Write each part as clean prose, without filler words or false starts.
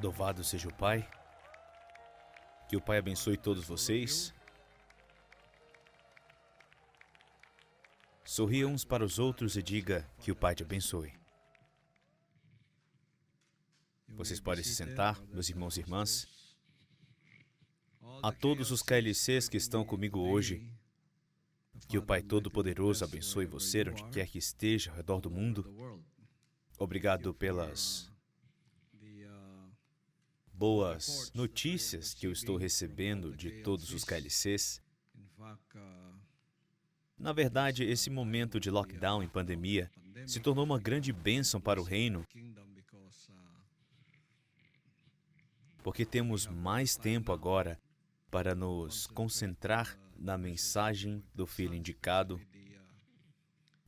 Louvado seja o Pai. Que o Pai abençoe todos vocês. Sorria uns para os outros e diga que o Pai te abençoe. Vocês podem se sentar, meus irmãos e irmãs. A todos os KLCs que estão comigo hoje, que o Pai Todo-Poderoso abençoe você onde quer que esteja ao redor do mundo. Obrigado pelas boas notícias que eu estou recebendo de todos os KLCs. Na verdade, esse momento de lockdown e pandemia se tornou uma grande bênção para o reino, porque temos mais tempo agora para nos concentrar na mensagem do Filho indicado,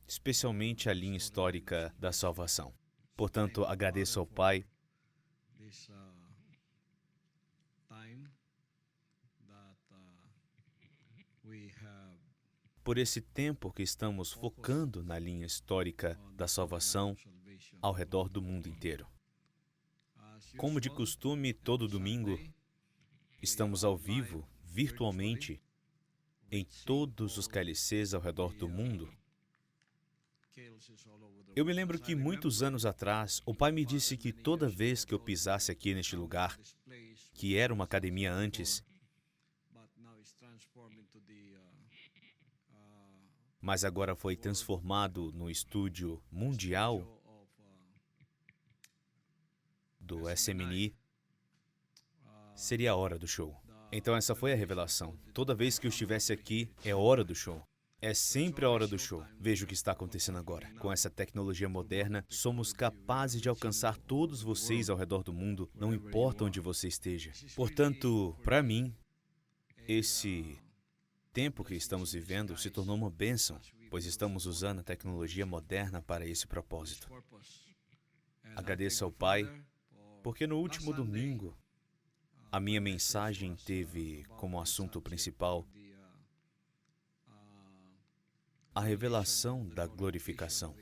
especialmente a linha histórica da salvação. Portanto, agradeço ao Pai por esse tempo que estamos focando na linha histórica da salvação ao redor do mundo inteiro. Como de costume, todo domingo, estamos ao vivo, virtualmente, em todos os KLCs ao redor do mundo. Eu me lembro que muitos anos atrás, o Pai me disse que toda vez que eu pisasse aqui neste lugar, que era uma academia antes, mas agora foi transformado no estúdio mundial do SMNI, seria a hora do show. Então essa foi a revelação. Toda vez que eu estivesse aqui, é hora do show. É sempre a hora do show. Veja o que está acontecendo agora. Com essa tecnologia moderna, somos capazes de alcançar todos vocês ao redor do mundo, não importa onde você esteja. Portanto, para mim, esse tempo que estamos vivendo se tornou uma bênção, pois estamos usando a tecnologia moderna para esse propósito. Agradeço ao Pai, porque no último domingo, a minha mensagem teve como assunto principal a revelação da glorificação.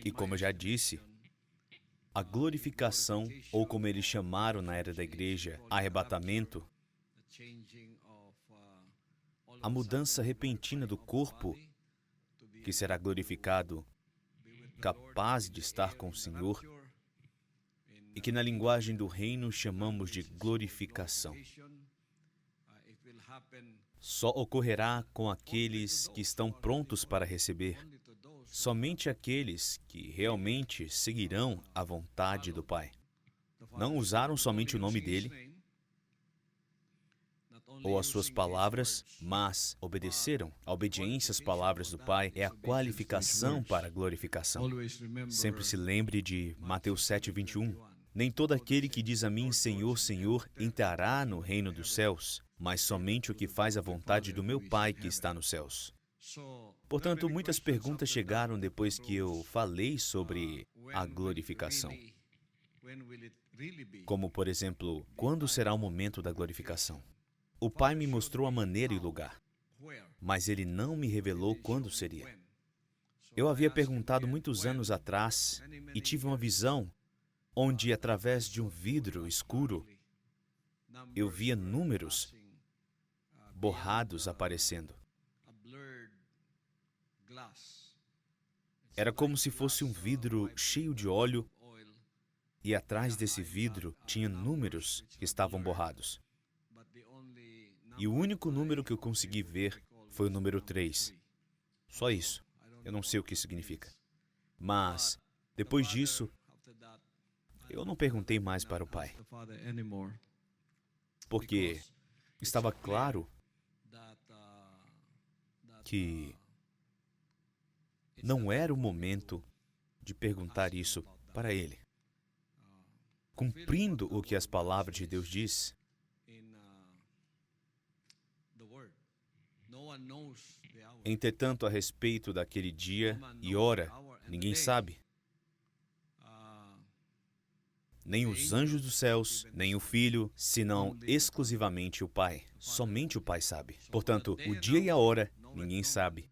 E como eu já disse, a glorificação, ou como eles chamaram na era da igreja, arrebatamento, a mudança repentina do corpo, que será glorificado, capaz de estar com o Senhor, e que na linguagem do reino chamamos de glorificação. Só ocorrerá com aqueles que estão prontos para receber, somente aqueles que realmente seguirão a vontade do Pai. Não usaram somente o nome dele ou as suas palavras, mas obedeceram. A obediência às palavras do Pai é a qualificação para a glorificação. Sempre se lembre de Mateus 7:21. Nem todo aquele que diz a mim, Senhor, Senhor, entrará no reino dos céus, mas somente o que faz a vontade do meu Pai que está nos céus. Portanto, muitas perguntas chegaram depois que eu falei sobre a glorificação. Como, por exemplo, quando será o momento da glorificação? O Pai me mostrou a maneira e o lugar, mas Ele não me revelou quando seria. Eu havia perguntado muitos anos atrás e tive uma visão onde, através de um vidro escuro, eu via números borrados aparecendo. Era como se fosse um vidro cheio de óleo e atrás desse vidro tinha números que estavam borrados. E o único número que eu consegui ver foi o número 3. Só isso. Eu não sei o que significa. Mas, depois disso, eu não perguntei mais para o Pai, porque estava claro que não era o momento de perguntar isso para Ele. Cumprindo o que as palavras de Deus diz, entretanto, a respeito daquele dia e hora, ninguém sabe. Nem os anjos dos céus, nem o Filho, senão exclusivamente o Pai. Somente o Pai sabe. Portanto, o dia e a hora, ninguém sabe.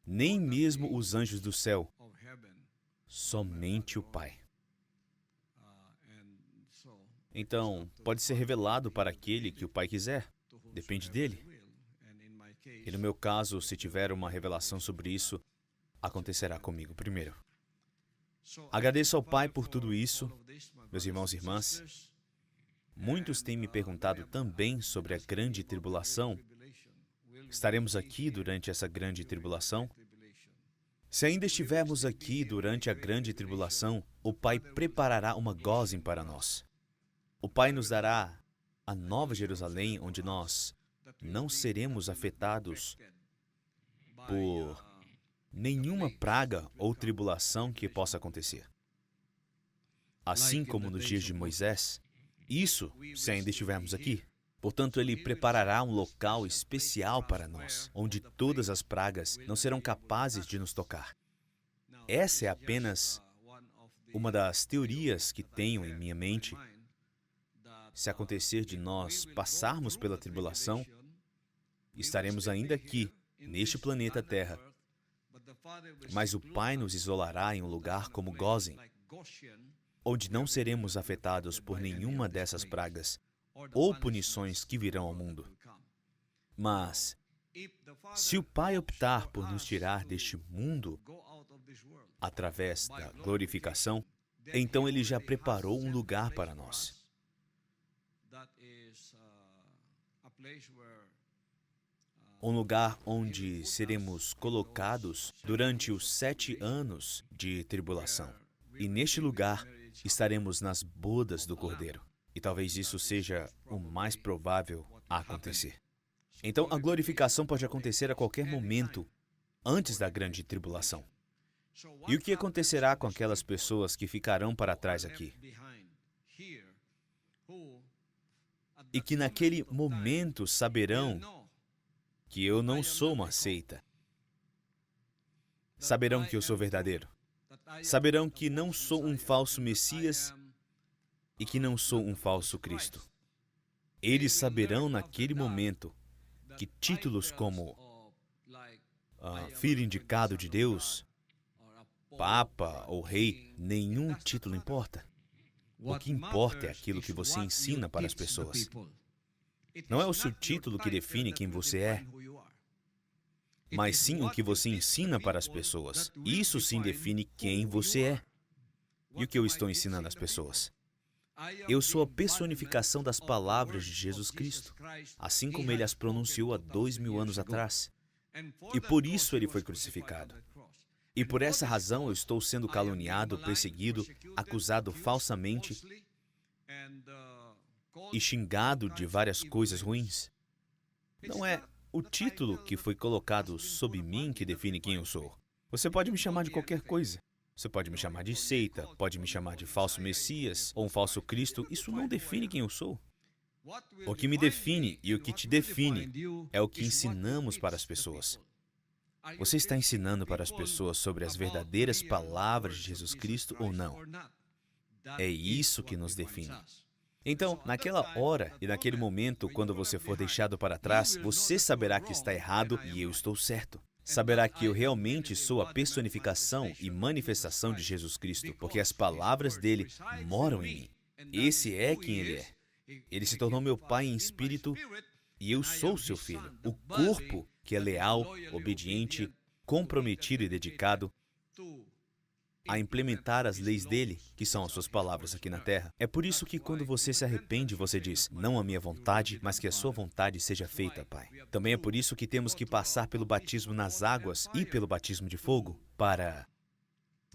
Nem mesmo os anjos do céu. Somente o Pai. Então, pode ser revelado para aquele que o Pai quiser. Depende dele. E no meu caso, se tiver uma revelação sobre isso, acontecerá comigo primeiro. Agradeço ao Pai por tudo isso, meus irmãos e irmãs. Muitos têm me perguntado também sobre a grande tribulação. Estaremos aqui durante essa grande tribulação? Se ainda estivermos aqui durante a grande tribulação, o Pai preparará uma Gósen para nós. O Pai nos dará a Nova Jerusalém, onde nós não seremos afetados por nenhuma praga ou tribulação que possa acontecer. Assim como nos dias de Moisés, isso se ainda estivermos aqui. Portanto, Ele preparará um local especial para nós, onde todas as pragas não serão capazes de nos tocar. Essa é apenas uma das teorias que tenho em minha mente. Se acontecer de nós passarmos pela tribulação, estaremos ainda aqui, neste planeta Terra, mas o Pai nos isolará em um lugar como Gósen, onde não seremos afetados por nenhuma dessas pragas ou punições que virão ao mundo. Mas, se o Pai optar por nos tirar deste mundo através da glorificação, então Ele já preparou um lugar para nós. Um lugar onde seremos colocados durante os 7 anos de tribulação. E neste lugar estaremos nas bodas do Cordeiro. E talvez isso seja o mais provável a acontecer. Então, a glorificação pode acontecer a qualquer momento antes da grande tribulação. E o que acontecerá com aquelas pessoas que ficarão para trás aqui? E que naquele momento saberão que eu não sou uma seita. Saberão que eu sou verdadeiro. Saberão que não sou um falso Messias e que não sou um falso Cristo. Eles saberão naquele momento que títulos como filho indicado de Deus, Papa ou Rei, nenhum título importa. O que importa é aquilo que você ensina para as pessoas. Não é o seu título que define quem você é, mas sim o que você ensina para as pessoas. Isso sim define quem você é. E o que eu estou ensinando às pessoas? Eu sou a personificação das palavras de Jesus Cristo, assim como Ele as pronunciou há 2000 anos atrás. E por isso Ele foi crucificado. E por essa razão eu estou sendo caluniado, perseguido, acusado falsamente e xingado de várias coisas ruins. Não é o título que foi colocado sob mim que define quem eu sou. Você pode me chamar de qualquer coisa. Você pode me chamar de seita, pode me chamar de falso Messias ou um falso Cristo. Isso não define quem eu sou. O que me define e o que te define é o que ensinamos para as pessoas. Você está ensinando para as pessoas sobre as verdadeiras palavras de Jesus Cristo ou não? É isso que nos define. Então, naquela hora e naquele momento, quando você for deixado para trás, você saberá que está errado e eu estou certo. Saberá que eu realmente sou a personificação e manifestação de Jesus Cristo, porque as palavras dele moram em mim. Esse é quem ele é. Ele se tornou meu Pai em espírito e eu sou seu filho. O corpo que é leal, obediente, comprometido e dedicado a implementar as leis dele, que são as suas palavras aqui na terra. É por isso que quando você se arrepende, você diz, não a minha vontade, mas que a sua vontade seja feita, Pai. Também é por isso que temos que passar pelo batismo nas águas e pelo batismo de fogo, para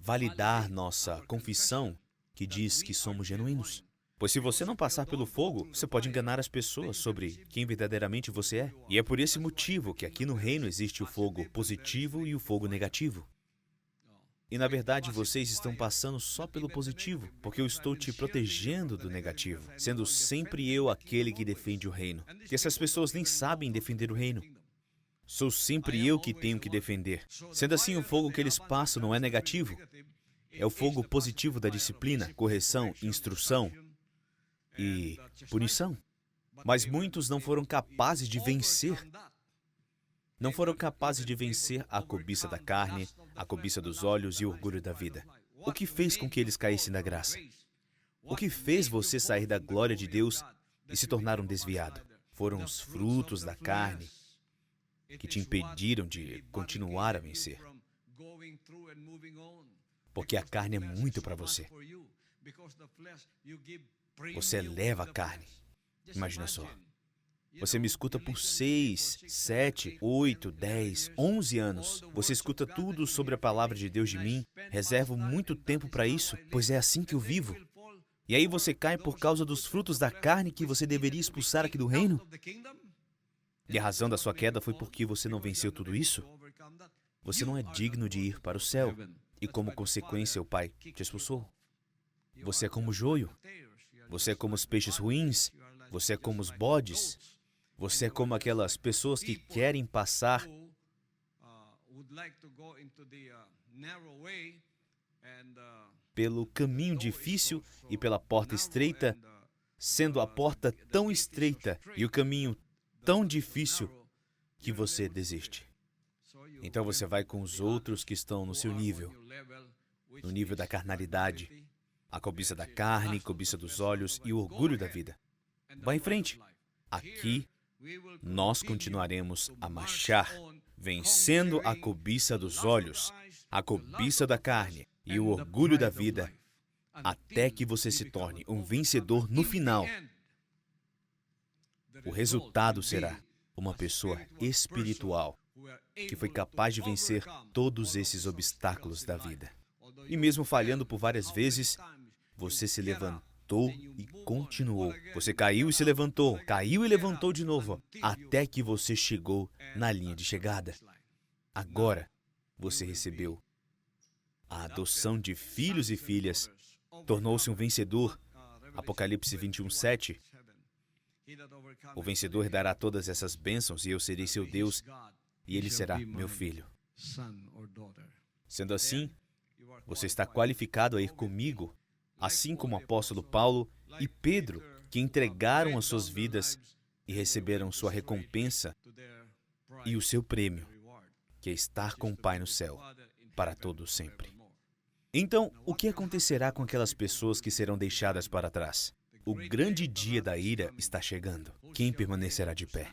validar nossa confissão que diz que somos genuínos. Pois se você não passar pelo fogo, você pode enganar as pessoas sobre quem verdadeiramente você é. E é por esse motivo que aqui no reino existe o fogo positivo e o fogo negativo. E na verdade vocês estão passando só pelo positivo, porque eu estou te protegendo do negativo, sendo sempre eu aquele que defende o reino. E essas pessoas nem sabem defender o reino. Sou sempre eu que tenho que defender. Sendo assim, o fogo que eles passam não é negativo. É o fogo positivo da disciplina, correção, instrução e punição. Mas muitos não foram capazes de vencer. Não foram capazes de vencer a cobiça da carne, a cobiça dos olhos e o orgulho da vida. O que fez com que eles caíssem da graça? O que fez você sair da glória de Deus e se tornar um desviado? Foram os frutos da carne que te impediram de continuar a vencer. Porque a carne é muito para você. Você eleva a carne. Imagina só. Você me escuta por 6, 7, 8, 10, 11 anos. Você escuta tudo sobre a palavra de Deus de mim. Reservo muito tempo para isso, pois é assim que eu vivo. E aí você cai por causa dos frutos da carne que você deveria expulsar aqui do reino? E a razão da sua queda foi porque você não venceu tudo isso? Você não é digno de ir para o céu. E como consequência, o Pai te expulsou. Você é como o joio. Você é como os peixes ruins. Você é como os bodes. Você é como aquelas pessoas que querem passar pelo caminho difícil e pela porta estreita, sendo a porta tão estreita e o caminho tão difícil que você desiste. Então você vai com os outros que estão no seu nível, no nível da carnalidade, a cobiça da carne, cobiça dos olhos e o orgulho da vida. Vá em frente. Aqui, nós continuaremos a marchar, vencendo a cobiça dos olhos, a cobiça da carne e o orgulho da vida, até que você se torne um vencedor no final. O resultado será uma pessoa espiritual que foi capaz de vencer todos esses obstáculos da vida. E mesmo falhando por várias vezes, você se levantou e continuou. Você caiu e se levantou, caiu e levantou de novo, até que você chegou na linha de chegada. Agora, você recebeu a adoção de filhos e filhas, tornou-se um vencedor. Apocalipse 21:7. O vencedor herdará todas essas bênçãos e eu serei seu Deus e ele será meu filho. Sendo assim, você está qualificado a ir comigo, assim como o apóstolo Paulo e Pedro, que entregaram as suas vidas e receberam sua recompensa e o seu prêmio, que é estar com o Pai no céu, para todo sempre. Então, o que acontecerá com aquelas pessoas que serão deixadas para trás? O grande dia da ira está chegando. Quem permanecerá de pé?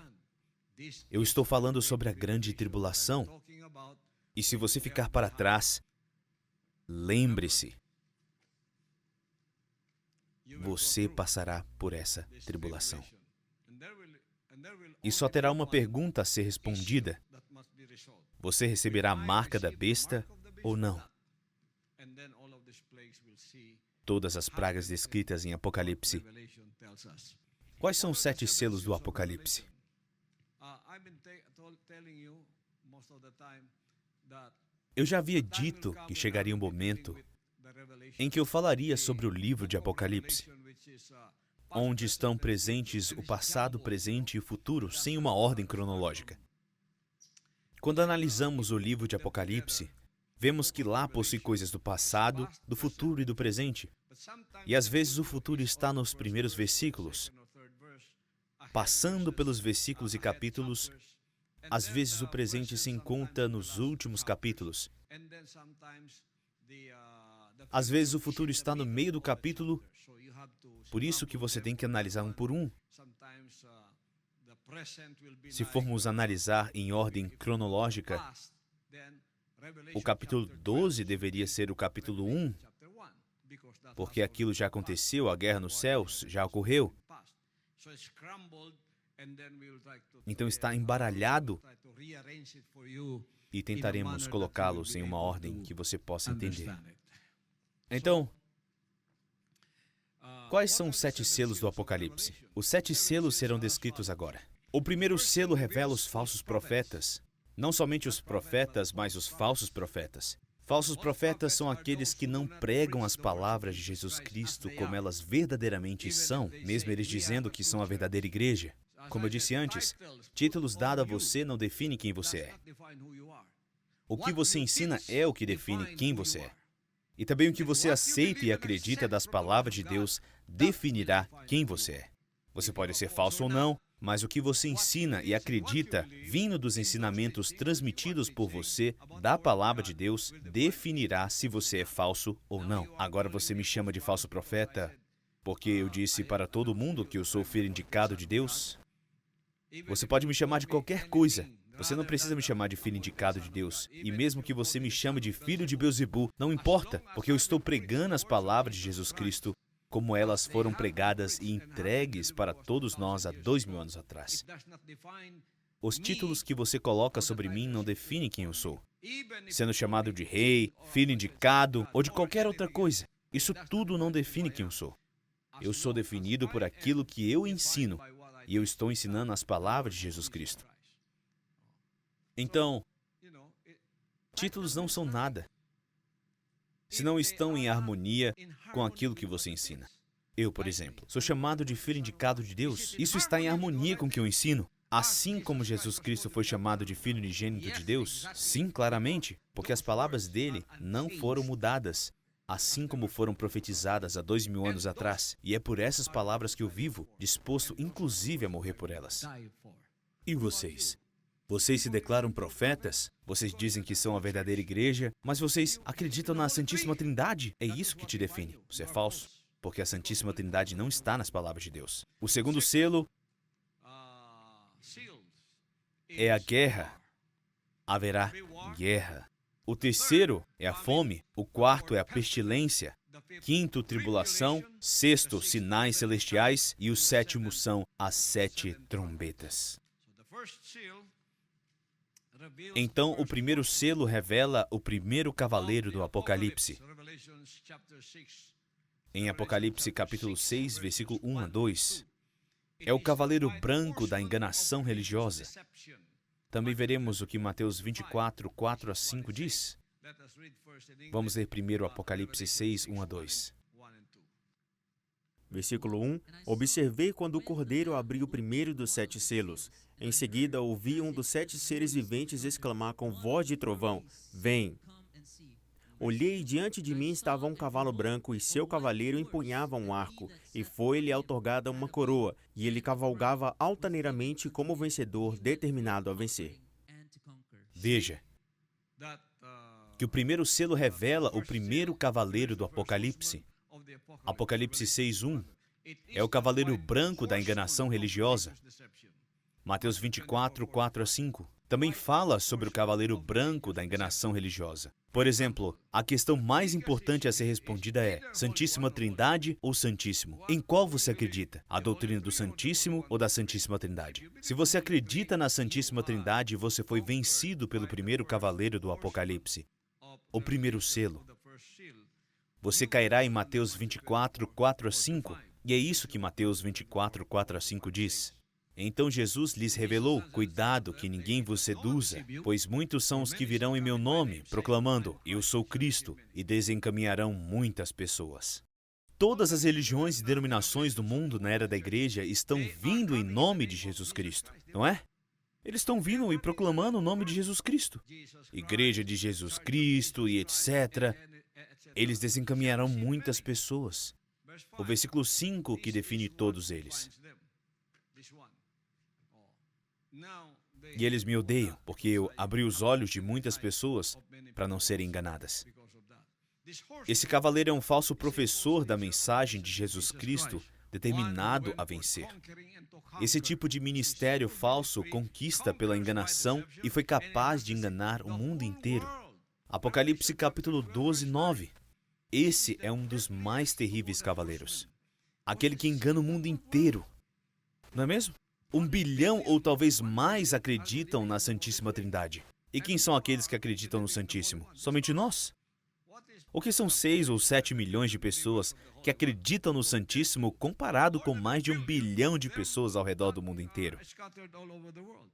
Eu estou falando sobre a grande tribulação. E se você ficar para trás, lembre-se, você passará por essa tribulação. E só terá uma pergunta a ser respondida. Você receberá a marca da besta ou não? Todas as pragas descritas em Apocalipse. Quais são os 7 selos do Apocalipse? Eu já havia dito que chegaria um momento em que eu falaria sobre o livro de Apocalipse, onde estão presentes o passado, presente e o futuro, sem uma ordem cronológica. Quando analisamos o livro de Apocalipse, vemos que lá possui coisas do passado, do futuro e do presente. E às vezes o futuro está nos primeiros versículos, passando pelos versículos e capítulos. Às vezes o presente se encontra nos últimos capítulos. Às vezes o futuro está no meio do capítulo, por isso que você tem que analisar um por um. Se formos analisar em ordem cronológica, o capítulo 12 deveria ser o capítulo 1, porque aquilo já aconteceu, a guerra nos céus já ocorreu. Então está embaralhado e tentaremos colocá-los em uma ordem que você possa entender. Então, quais são os 7 selos do Apocalipse? Os 7 selos serão descritos agora. O primeiro selo revela os falsos profetas. Não somente os profetas, mas os falsos profetas. Falsos profetas são aqueles que não pregam as palavras de Jesus Cristo como elas verdadeiramente são, mesmo eles dizendo que são a verdadeira igreja. Como eu disse antes, títulos dados a você não definem quem você é. O que você ensina é o que define quem você é. E também o que você aceita e acredita das palavras de Deus definirá quem você é. Você pode ser falso ou não, Mas o que você ensina e acredita, vindo dos ensinamentos transmitidos por você da palavra de Deus, definirá se você é falso ou não. Agora você me chama de falso profeta porque eu disse para todo mundo que eu sou filho indicado de Deus? Você pode me chamar de qualquer coisa. Você não precisa me chamar de filho indicado de Deus. E mesmo que você me chame de filho de Beelzebul, não importa, porque eu estou pregando as palavras de Jesus Cristo como elas foram pregadas e entregues para todos nós há 2000 anos atrás. Os títulos que você coloca sobre mim não definem quem eu sou. Sendo chamado de rei, filho indicado ou de qualquer outra coisa, isso tudo não define quem eu sou. Eu sou definido por aquilo que eu ensino, e eu estou ensinando as palavras de Jesus Cristo. Então, títulos não são nada se não estão em harmonia com aquilo que você ensina. Eu, por exemplo, sou chamado de filho indicado de Deus. Isso está em harmonia com o que eu ensino. Assim como Jesus Cristo foi chamado de filho unigênito de Deus? Sim, claramente, porque as palavras dele não foram mudadas, assim como foram profetizadas há 2000 anos atrás. E é por essas palavras que eu vivo, disposto inclusive a morrer por elas. E vocês? Vocês se declaram profetas? Vocês dizem que são a verdadeira igreja, mas vocês acreditam na Santíssima Trindade? É isso que te define. Você é falso, porque a Santíssima Trindade não está nas palavras de Deus. O segundo selo é a guerra. Haverá guerra. O terceiro é a fome. O quarto é a pestilência. Quinto, tribulação. Sexto, sinais celestiais. E o sétimo são as 7 trombetas. Então, o primeiro selo revela o primeiro cavaleiro do Apocalipse. Em Apocalipse capítulo 6, versículo 1 a 2, é o cavaleiro branco da enganação religiosa. Também veremos o que Mateus 24, 4 a 5 diz. Vamos ler primeiro Apocalipse 6, 1 a 2. Versículo 1. Observei quando o Cordeiro abriu o primeiro dos 7 selos. Em seguida, ouvi um dos 7 seres viventes exclamar com voz de trovão: Vem! Olhei e diante de mim estava um cavalo branco e seu cavaleiro empunhava um arco, e foi-lhe outorgada uma coroa, e ele cavalgava altaneiramente como vencedor determinado a vencer. Veja que o primeiro selo revela o primeiro cavaleiro do Apocalipse. Apocalipse 6:1 é o cavaleiro branco da enganação religiosa. Mateus 24, 4 a 5 também fala sobre o cavaleiro branco da enganação religiosa. Por exemplo, a questão mais importante a ser respondida é: Santíssima Trindade ou Santíssimo? Em qual você acredita? A doutrina do Santíssimo ou da Santíssima Trindade? Se você acredita na Santíssima Trindade, você foi vencido pelo primeiro cavaleiro do Apocalipse, o primeiro selo. Você cairá em Mateus 24, 4 a 5, e é isso que Mateus 24, 4 a 5 diz. Então Jesus lhes revelou: Cuidado que ninguém vos seduza, pois muitos são os que virão em meu nome, proclamando: Eu sou Cristo, e desencaminharão muitas pessoas. Todas as religiões e denominações do mundo na era da igreja estão vindo em nome de Jesus Cristo, não é? Eles estão vindo e proclamando o nome de Jesus Cristo. Igreja de Jesus Cristo e etc. Eles desencaminharão muitas pessoas. O versículo 5 que define todos eles. E eles me odeiam, porque eu abri os olhos de muitas pessoas para não serem enganadas. Esse cavaleiro é um falso professor da mensagem de Jesus Cristo, determinado a vencer. Esse tipo de ministério falso conquista pela enganação e foi capaz de enganar o mundo inteiro. Apocalipse capítulo 12, 9. Esse é um dos mais terríveis cavaleiros. Aquele que engana o mundo inteiro. Não é mesmo? 1 bilhão ou talvez mais acreditam na Santíssima Trindade. E quem são aqueles que acreditam no Santíssimo? Somente nós? O que são 6 ou 7 milhões de pessoas que acreditam no Santíssimo comparado com mais de 1 bilhão de pessoas ao redor do mundo inteiro?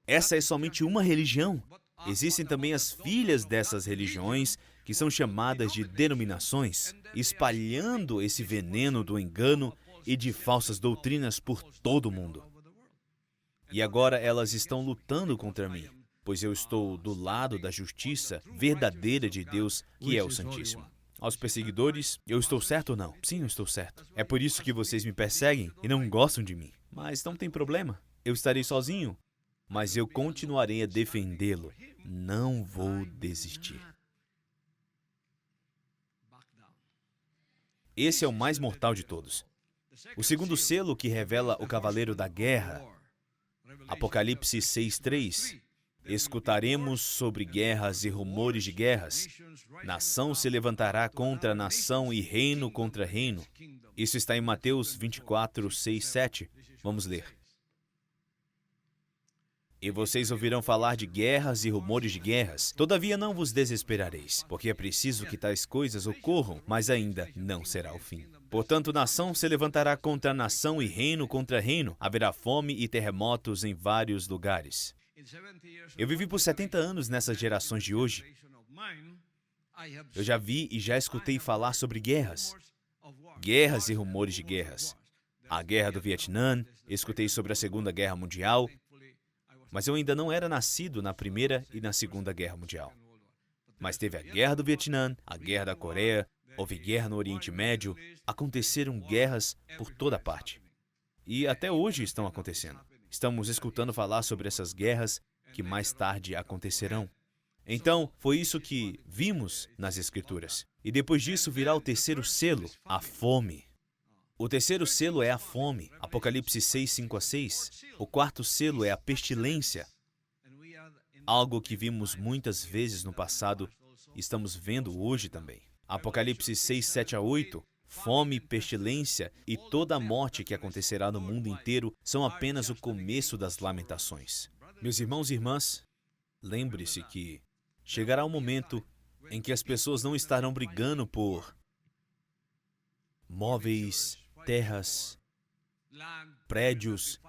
Essa é somente uma religião. Existem também as filhas dessas religiões, que são chamadas de denominações, espalhando esse veneno do engano e de falsas doutrinas por todo o mundo. E agora elas estão lutando contra mim, pois eu estou do lado da justiça verdadeira de Deus, que é o Santíssimo. Aos perseguidores, eu estou certo ou não? Sim, eu estou certo. É por isso que vocês me perseguem e não gostam de mim. Mas não tem problema. eu estarei sozinho, mas eu continuarei a defendê-lo. Não vou desistir. Esse é o mais mortal de todos. O segundo selo, que revela o cavaleiro da guerra, Apocalipse 6:3. Escutaremos sobre guerras e rumores de guerras. Nação se levantará contra nação e reino contra reino. Isso está em Mateus 24:6-7. Vamos ler. E vocês ouvirão falar de guerras e rumores de guerras. Todavia não vos desesperareis, porque é preciso que tais coisas ocorram, mas ainda não será o fim. Portanto, nação se levantará contra nação e reino contra reino. Haverá fome e terremotos em vários lugares. Eu vivi por 70 anos nessas gerações de hoje. Eu já vi e já escutei falar sobre guerras. Guerras e rumores de guerras. A Guerra do Vietnã, escutei sobre a Segunda Guerra Mundial, mas eu ainda não era nascido na Primeira e na Segunda Guerra Mundial. Mas teve a Guerra do Vietnã, a Guerra da Coreia, houve guerra no Oriente Médio, aconteceram guerras por toda parte. E até hoje estão acontecendo. Estamos escutando falar sobre essas guerras que mais tarde acontecerão. Então, foi isso que vimos nas Escrituras. E depois disso virá o terceiro selo, a fome. O terceiro selo é a fome, Apocalipse 6:5-6. O quarto selo é a pestilência, algo que vimos muitas vezes no passado e estamos vendo hoje também. Apocalipse 6:7-8. Fome, pestilência e toda a morte que acontecerá no mundo inteiro são apenas o começo das lamentações. Meus irmãos e irmãs, lembre-se que chegará um momento em que as pessoas não estarão brigando por móveis, terras, prédios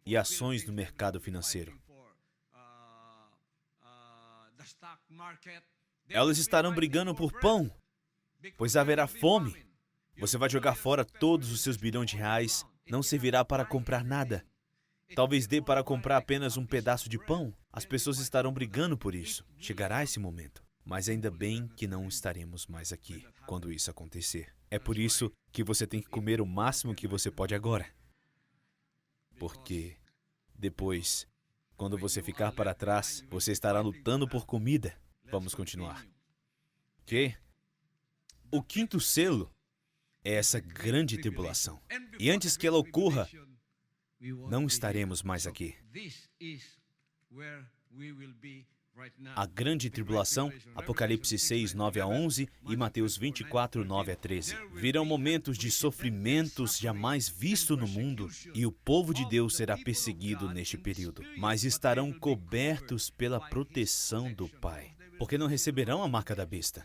e ações no mercado financeiro. Elas estarão brigando por pão, pois haverá fome. Você vai jogar fora todos os seus bilhões de reais, não servirá para comprar nada. Talvez dê para comprar apenas um pedaço de pão. As pessoas estarão brigando por isso. Chegará esse momento. Mas ainda bem que não estaremos mais aqui quando isso acontecer. É por isso que você tem que comer o máximo que você pode agora. Porque depois, quando você ficar para trás, você estará lutando por comida. Vamos continuar. Ok? O quinto selo é essa grande tribulação. E antes que ela ocorra, não estaremos mais aqui. A grande tribulação, Apocalipse 6:9-11 e Mateus 24:9-13. Virão momentos de sofrimentos jamais vistos no mundo e o povo de Deus será perseguido neste período. Mas estarão cobertos pela proteção do Pai, porque não receberão a marca da besta.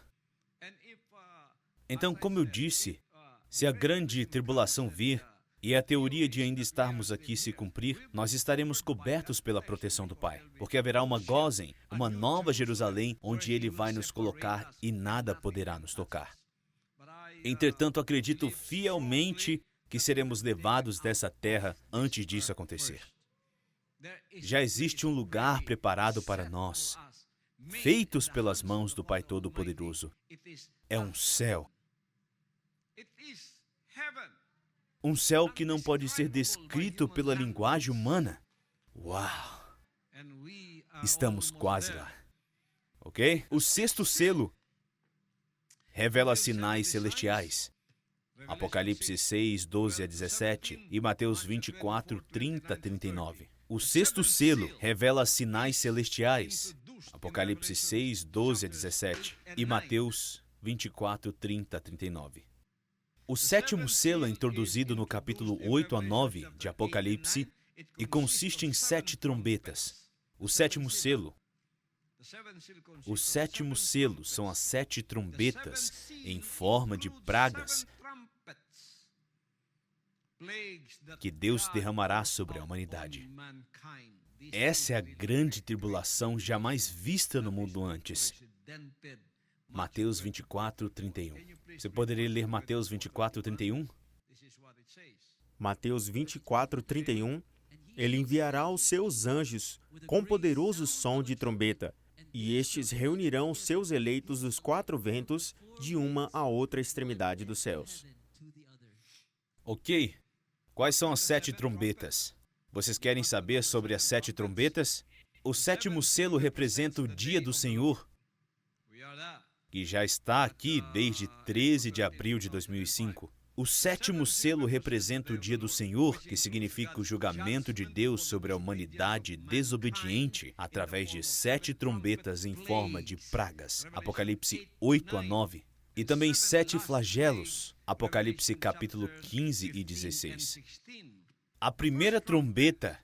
Então, como eu disse, se a grande tribulação vir, e a teoria de ainda estarmos aqui se cumprir, nós estaremos cobertos pela proteção do Pai, porque haverá uma Gósen, uma nova Jerusalém, onde Ele vai nos colocar e nada poderá nos tocar. Entretanto, acredito fielmente que seremos levados dessa terra antes disso acontecer. Já existe um lugar preparado para nós, feitos pelas mãos do Pai Todo-Poderoso. É um céu. Um céu que não pode ser descrito pela linguagem humana. Uau! Estamos quase lá. Ok? O sexto selo revela sinais celestiais. Apocalipse 6:12-17 e Mateus 24:30-39. O sexto selo revela sinais celestiais. Apocalipse 6:12-17 e Mateus 24:30-39. O sétimo selo é introduzido no capítulo 8-9 de Apocalipse e consiste em 7 trombetas. O sétimo selo são as 7 trombetas em forma de pragas que Deus derramará sobre a humanidade. Essa é a grande tribulação jamais vista no mundo antes. Mateus 24:31. Você poderia ler Mateus 24:31? Mateus 24:31. Ele enviará os seus anjos com poderoso som de trombeta, e estes reunirão seus eleitos dos 4 ventos de uma a outra extremidade dos céus. Ok. Quais são as 7 trombetas? Vocês querem saber sobre as 7 trombetas? O 7º selo representa o dia do Senhor, que já está aqui desde 13 de abril de 2005. O 7º selo representa o dia do Senhor, que significa o julgamento de Deus sobre a humanidade desobediente através de 7 trombetas em forma de pragas. Apocalipse 8-9. E também 7 flagelos. Apocalipse capítulo 15 e 16. A primeira trombeta,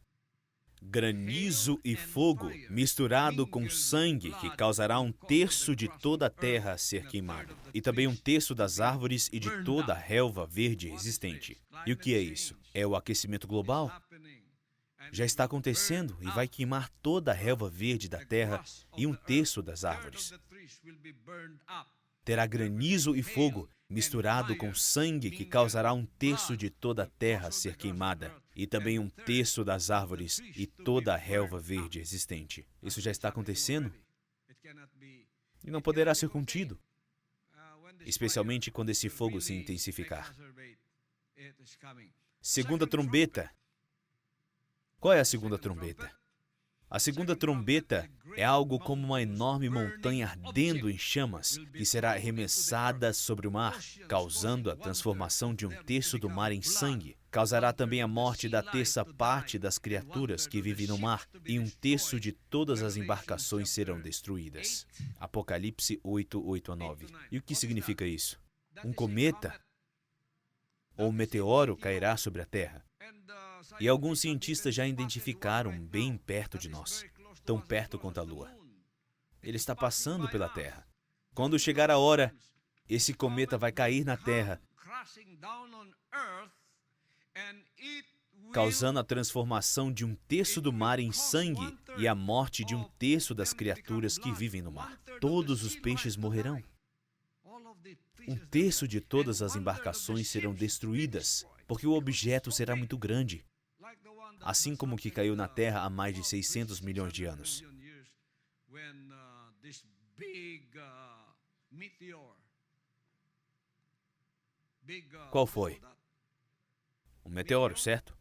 granizo e fogo, misturado com sangue, que causará 1/3 de toda a terra a ser queimado, e também 1/3 das árvores e de toda a relva verde existente. E o que é isso? É o aquecimento global. Já está acontecendo e vai queimar toda a relva verde da terra e 1/3 das árvores. Terá granizo e fogo, misturado com sangue, que causará 1/3 de toda a terra a ser queimada, e também 1/3 das árvores e toda a relva verde existente. Isso já está acontecendo e não poderá ser contido, especialmente quando esse fogo se intensificar. Segunda trombeta. Qual é a segunda trombeta? A segunda trombeta é algo como uma enorme montanha ardendo em chamas, que será arremessada sobre o mar, causando a transformação de 1/3 do mar em sangue. Causará também a morte da 1/3 parte das criaturas que vivem no mar, e 1/3 de todas as embarcações serão destruídas. Apocalipse 8:8-9. E o que significa isso? Um cometa ou um meteoro cairá sobre a Terra. E alguns cientistas já identificaram bem perto de nós, tão perto quanto a Lua. Ele está passando pela Terra. Quando chegar a hora, esse cometa vai cair na Terra, causando a transformação de 1/3 do mar em sangue e a morte de 1/3 das criaturas que vivem no mar. Todos os peixes morrerão. 1/3 de todas as embarcações serão destruídas, porque o objeto será muito grande, assim como o que caiu na Terra há mais de 600 milhões de anos. Qual foi? Um meteoro, certo?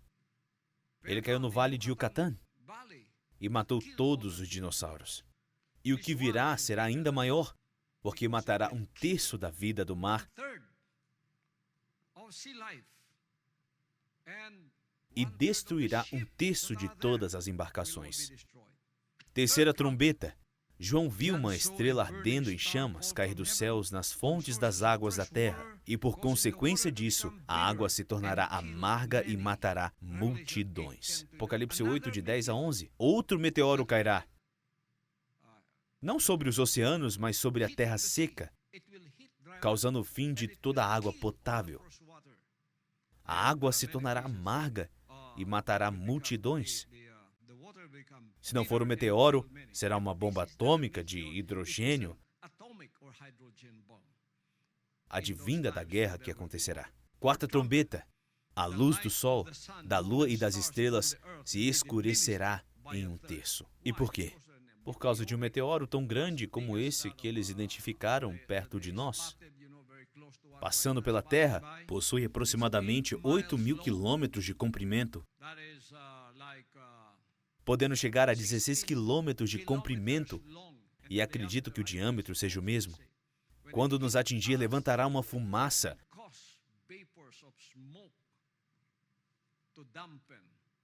Ele caiu no Vale de Yucatán e matou todos os dinossauros. E o que virá será ainda maior, porque matará 1/3 da vida do mar e destruirá 1/3 de todas as embarcações. Terceira trombeta. João viu uma estrela ardendo em chamas cair dos céus nas fontes das águas da terra, e por consequência disso, a água se tornará amarga e matará multidões. Apocalipse 8, de 10 a 11. Outro meteoro cairá, não sobre os oceanos, mas sobre a terra seca, causando o fim de toda a água potável. A água se tornará amarga e matará multidões. Se não for um meteoro, será uma bomba atômica de hidrogênio, advinda da guerra que acontecerá. Quarta trombeta. A luz do sol, da lua e das estrelas se escurecerá em 1/3. E por quê? Por causa de um meteoro tão grande como esse que eles identificaram perto de nós. Passando pela Terra, possui aproximadamente 8.000 quilômetros de comprimento, podendo chegar a 16 quilômetros de comprimento, e acredito que o diâmetro seja o mesmo. Quando nos atingir, levantará uma fumaça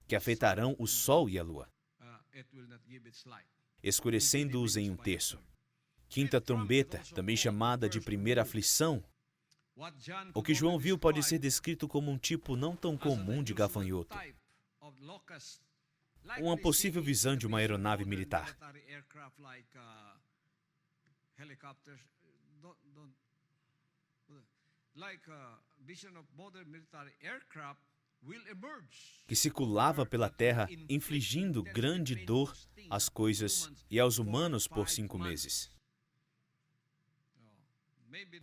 que afetarão o Sol e a Lua, escurecendo-os em 1/3. Quinta trombeta, também chamada de primeira aflição. O que João viu pode ser descrito como um tipo não tão comum de gafanhoto. Uma possível visão de uma aeronave militar. Que circulava pela terra, infligindo grande dor às coisas e aos humanos por 5 meses.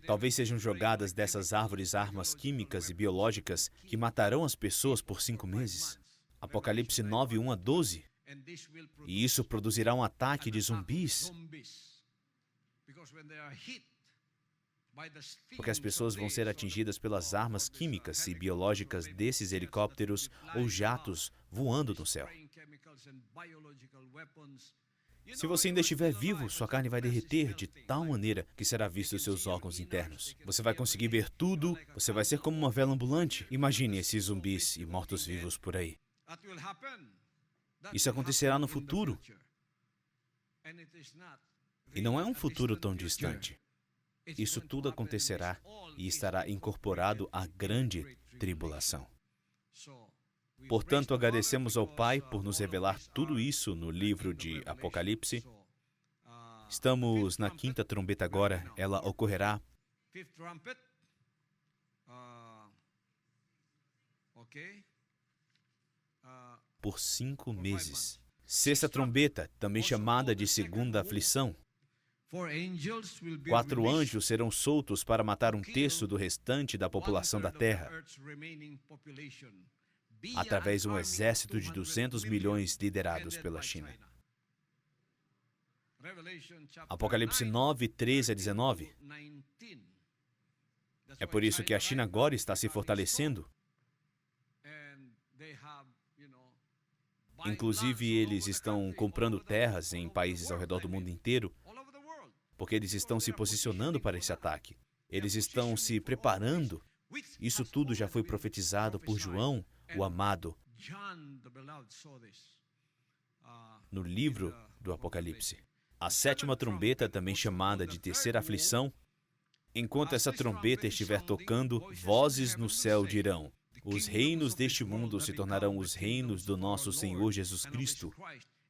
Talvez sejam jogadas dessas árvores armas químicas e biológicas que matarão as pessoas por 5 meses. Apocalipse 9, 1 a 12. E isso produzirá um ataque de zumbis. Porque as pessoas vão ser atingidas pelas armas químicas e biológicas desses helicópteros ou jatos voando no céu. Se você ainda estiver vivo, sua carne vai derreter de tal maneira que será visto os seus órgãos internos. Você vai conseguir ver tudo, você vai ser como uma vela ambulante. Imagine esses zumbis e mortos-vivos por aí. Isso acontecerá no futuro. E não é um futuro tão distante. Isso tudo acontecerá e estará incorporado à grande tribulação. Portanto, agradecemos ao Pai por nos revelar tudo isso no livro de Apocalipse. Estamos na quinta trombeta agora. Ela ocorrerá por 5 meses. Sexta trombeta, também chamada de segunda aflição. 4 anjos serão soltos para matar 1/3 do restante da população da Terra, através de um exército de 200 milhões liderados pela China. Apocalipse 9, 13 a 19. É por isso que a China agora está se fortalecendo. Inclusive, eles estão comprando terras em países ao redor do mundo inteiro, porque eles estão se posicionando para esse ataque. Eles estão se preparando. Isso tudo já foi profetizado por João, o amado, no livro do Apocalipse. A sétima trombeta, também chamada de terceira aflição, enquanto essa trombeta estiver tocando, vozes no céu dirão: os reinos deste mundo se tornarão os reinos do nosso Senhor Jesus Cristo,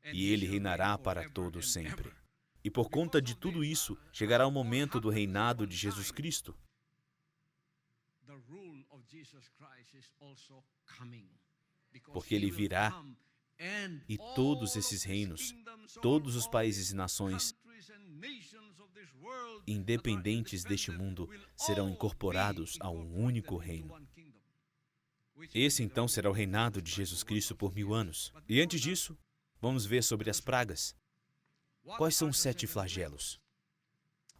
e Ele reinará para todo sempre. E por conta de tudo isso, chegará o momento do reinado de Jesus Cristo. Porque Ele virá e todos esses reinos, todos os países e nações independentes deste mundo serão incorporados a um único reino. Esse então será o reinado de Jesus Cristo por 1000 anos. E antes disso, vamos ver sobre as pragas. Quais são os 7 flagelos?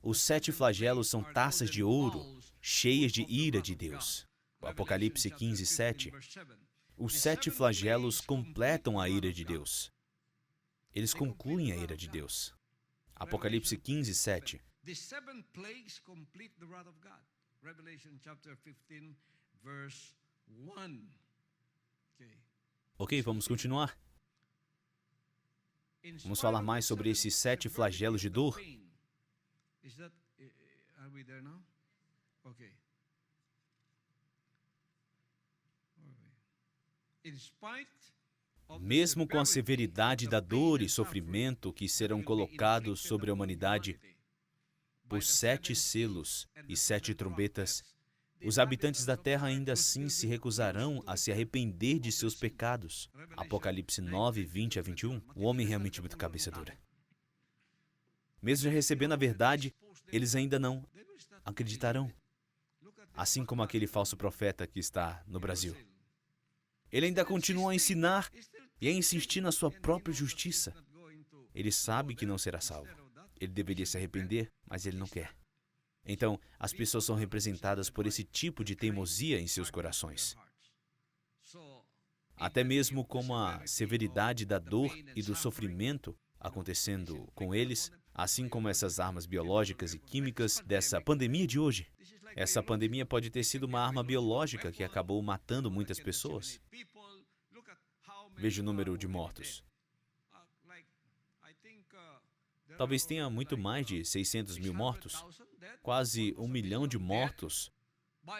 Os 7 flagelos são taças de ouro cheias de ira de Deus. O Apocalipse 15, 7. Os 7 flagelos completam a ira de Deus. Eles concluem a ira de Deus. Apocalipse 15, 7. Ok, vamos continuar. Vamos falar mais sobre esses 7 flagelos de dor. Mesmo com a severidade da dor e sofrimento que serão colocados sobre a humanidade por 7 selos e 7 trombetas, os habitantes da terra ainda assim se recusarão a se arrepender de seus pecados. Apocalipse 9, 20 a 21. O homem realmente é muito cabeça dura. Mesmo já recebendo a verdade, eles ainda não acreditarão. Assim como aquele falso profeta que está no Brasil. Ele ainda continua a ensinar e a insistir na sua própria justiça. Ele sabe que não será salvo. Ele deveria se arrepender, mas ele não quer. Então, as pessoas são representadas por esse tipo de teimosia em seus corações. Até mesmo como a severidade da dor e do sofrimento acontecendo com eles, assim como essas armas biológicas e químicas dessa pandemia de hoje. Essa pandemia pode ter sido uma arma biológica que acabou matando muitas pessoas. Veja o número de mortos. Talvez tenha muito mais de 600 mil mortos. Quase 1 milhão de mortos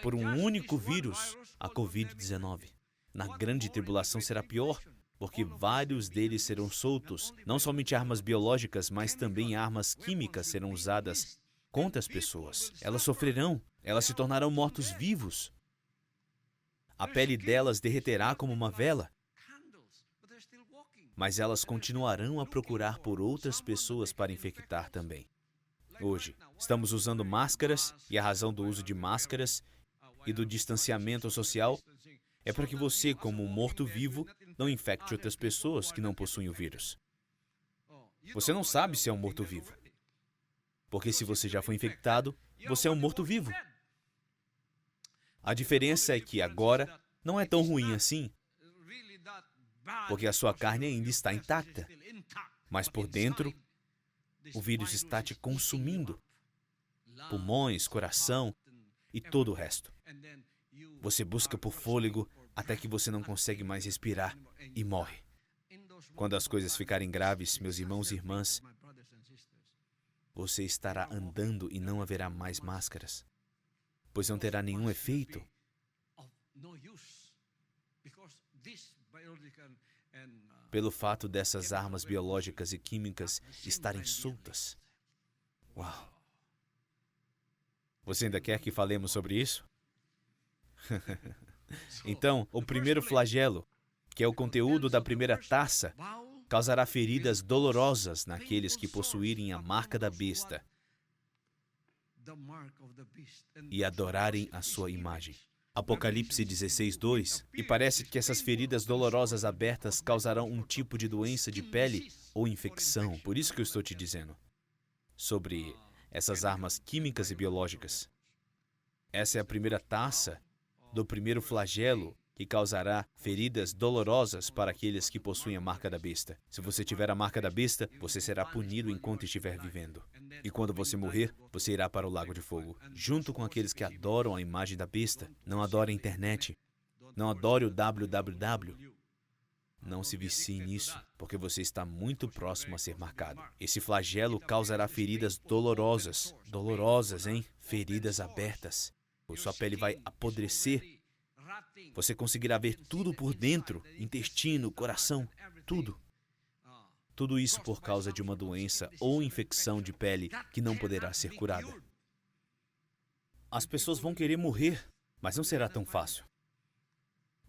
por um único vírus, a Covid-19. Na grande tribulação será pior, porque vários deles serão soltos. Não somente armas biológicas, mas também armas químicas serão usadas contra as pessoas. Elas sofrerão, elas se tornarão mortos-vivos. A pele delas derreterá como uma vela. Mas elas continuarão a procurar por outras pessoas para infectar também. Hoje, estamos usando máscaras, e a razão do uso de máscaras e do distanciamento social é para que você, como um morto-vivo, não infecte outras pessoas que não possuem o vírus. Você não sabe se é um morto-vivo. Porque se você já foi infectado, você é um morto-vivo. A diferença é que agora não é tão ruim assim, porque a sua carne ainda está intacta. Mas por dentro, o vírus está te consumindo. Pulmões, coração e todo o resto. Você busca por fôlego até que você não consegue mais respirar e morre. Quando as coisas ficarem graves, meus irmãos e irmãs, você estará andando e não haverá mais máscaras, pois não terá nenhum efeito. Pelo fato dessas armas biológicas e químicas estarem soltas. Uau! Você ainda quer que falemos sobre isso? Então, o primeiro flagelo, que é o conteúdo da primeira taça, causará feridas dolorosas naqueles que possuírem a marca da besta e adorarem a sua imagem. Apocalipse 16:2. E parece que essas feridas dolorosas abertas causarão um tipo de doença de pele ou infecção. Por isso que eu estou te dizendo sobre essas armas químicas e biológicas. Essa é a primeira taça do primeiro flagelo que causará feridas dolorosas para aqueles que possuem a marca da besta. Se você tiver a marca da besta, você será punido enquanto estiver vivendo. E quando você morrer, você irá para o lago de fogo, junto com aqueles que adoram a imagem da besta. Não adore a internet. Não adore o www. Não se vicie nisso, porque você está muito próximo a ser marcado. Esse flagelo causará feridas dolorosas. Dolorosas, hein? Feridas abertas. Sua pele vai apodrecer. Você conseguirá ver tudo por dentro, intestino, coração, tudo. Tudo isso por causa de uma doença ou infecção de pele que não poderá ser curada. As pessoas vão querer morrer, mas não será tão fácil.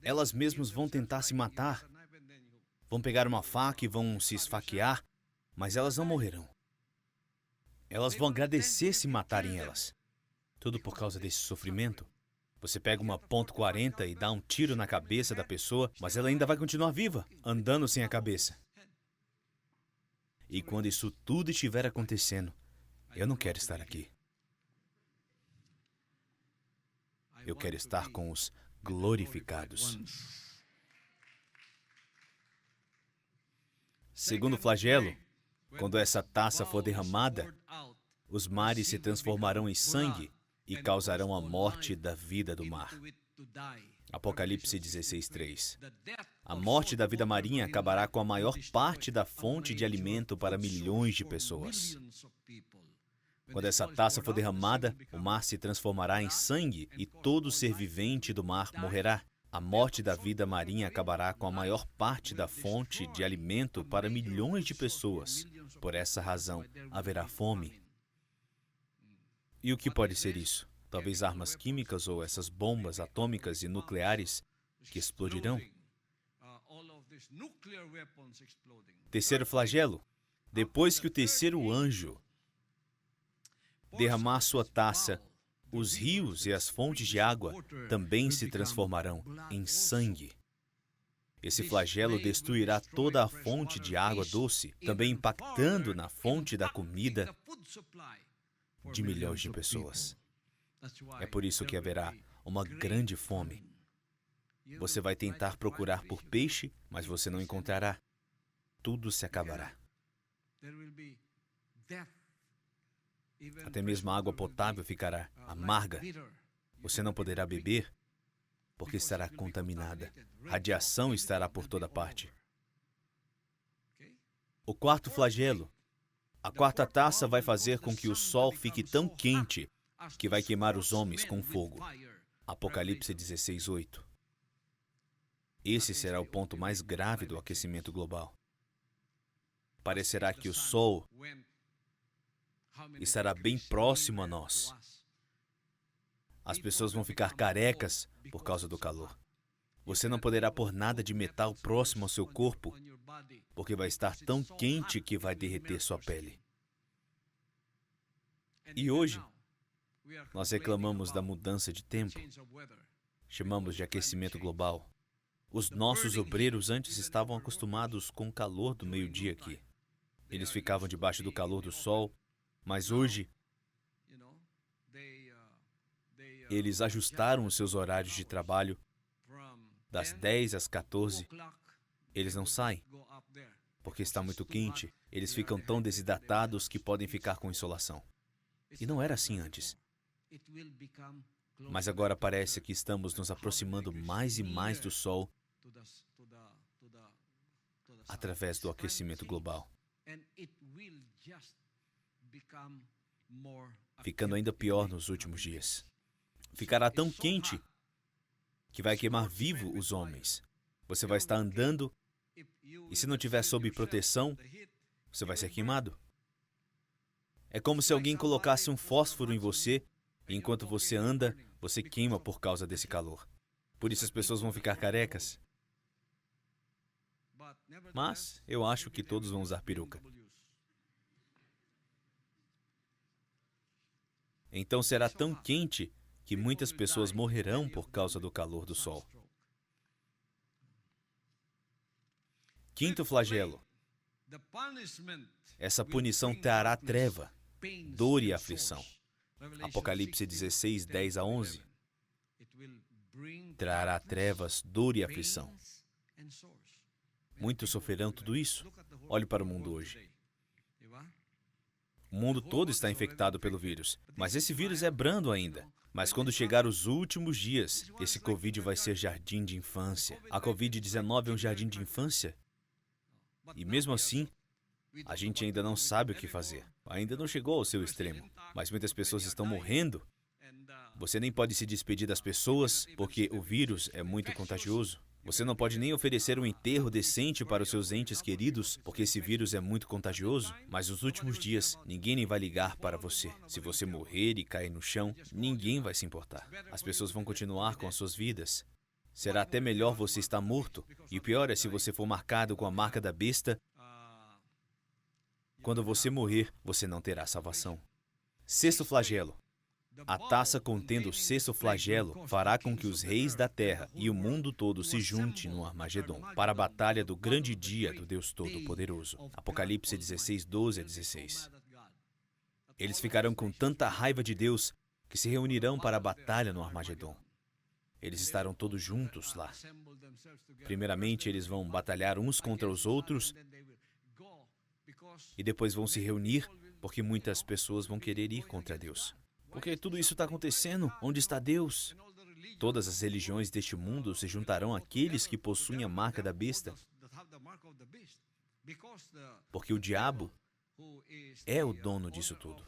Elas mesmas vão tentar se matar. Vão pegar uma faca e vão se esfaquear, mas elas não morrerão. Elas vão agradecer se matarem elas. Tudo por causa desse sofrimento. Você pega uma .40 e dá um tiro na cabeça da pessoa, mas ela ainda vai continuar viva, andando sem a cabeça. E quando isso tudo estiver acontecendo, eu não quero estar aqui. Eu quero estar com os glorificados. Segundo flagelo, quando essa taça for derramada, os mares se transformarão em sangue e causarão a morte da vida do mar. Apocalipse 16:3. A morte da vida marinha acabará com a maior parte da fonte de alimento para milhões de pessoas. Quando essa taça for derramada, o mar se transformará em sangue e todo ser vivente do mar morrerá. A morte da vida marinha acabará com a maior parte da fonte de alimento para milhões de pessoas. Por essa razão, haverá fome. E o que pode ser isso? Talvez armas químicas ou essas bombas atômicas e nucleares que explodirão? Terceiro flagelo. Depois que o terceiro anjo derramar sua taça, os rios e as fontes de água também se transformarão em sangue. Esse flagelo destruirá toda a fonte de água doce, também impactando na fonte da comida de milhões de pessoas. É por isso que haverá uma grande fome. Você vai tentar procurar por peixe, mas você não encontrará. Tudo se acabará. Até mesmo a água potável ficará amarga. Você não poderá beber, porque estará contaminada. Radiação estará por toda parte. O quarto flagelo. A quarta taça vai fazer com que o sol fique tão quente que vai queimar os homens com fogo. Apocalipse 16:8. Esse será o ponto mais grave do aquecimento global. Parecerá que o sol estará bem próximo a nós. As pessoas vão ficar carecas por causa do calor. Você não poderá pôr nada de metal próximo ao seu corpo, porque vai estar tão quente que vai derreter sua pele. E hoje, nós reclamamos da mudança de tempo. Chamamos de aquecimento global. Os nossos obreiros antes estavam acostumados com o calor do meio-dia aqui. Eles ficavam debaixo do calor do sol Mas hoje, eles ajustaram os seus horários de trabalho das 10 às 14. Eles não saem, porque está muito quente. Eles ficam tão desidratados que podem ficar com insolação. E não era assim antes. Mas agora parece que estamos nos aproximando mais e mais do Sol através do aquecimento global. Ficando ainda pior nos últimos dias. Ficará tão quente que vai queimar vivo os homens. Você vai estar andando e se não tiver sob proteção, você vai ser queimado. É como se alguém colocasse um fósforo em você e enquanto você anda, você queima por causa desse calor. Por isso as pessoas vão ficar carecas. Mas eu acho que todos vão usar peruca. Então será tão quente que muitas pessoas morrerão por causa do calor do sol. Quinto flagelo. Essa punição trará treva, dor e aflição. Apocalipse 16, 10 a 11. Trará trevas, dor e aflição. Muitos sofrerão tudo isso. Olhe para o mundo hoje. O mundo todo está infectado pelo vírus, mas esse vírus é brando ainda. Mas quando chegar os últimos dias, esse Covid vai ser jardim de infância. A Covid-19 é um jardim de infância. E mesmo assim, a gente ainda não sabe o que fazer. Ainda não chegou ao seu extremo. Mas muitas pessoas estão morrendo. Você nem pode se despedir das pessoas, porque o vírus é muito contagioso. Você não pode nem oferecer um enterro decente para os seus entes queridos, porque esse vírus é muito contagioso. Mas nos últimos dias, ninguém nem vai ligar para você. Se você morrer e cair no chão, ninguém vai se importar. As pessoas vão continuar com as suas vidas. Será até melhor você estar morto. E o pior é se você for marcado com a marca da besta. Quando você morrer, você não terá salvação. Sexto flagelo. A taça contendo o sexto flagelo fará com que os reis da terra e o mundo todo se juntem no Armagedon para a batalha do grande dia do Deus Todo-Poderoso. Apocalipse 16, 12 a 16. Eles ficarão com tanta raiva de Deus que se reunirão para a batalha no Armagedon. Eles estarão todos juntos lá. Primeiramente, eles vão batalhar uns contra os outros e depois vão se reunir porque muitas pessoas vão querer ir contra Deus. Porque tudo isso está acontecendo. Onde está Deus? Todas as religiões deste mundo se juntarão àqueles que possuem a marca da besta. Porque o diabo é o dono disso tudo.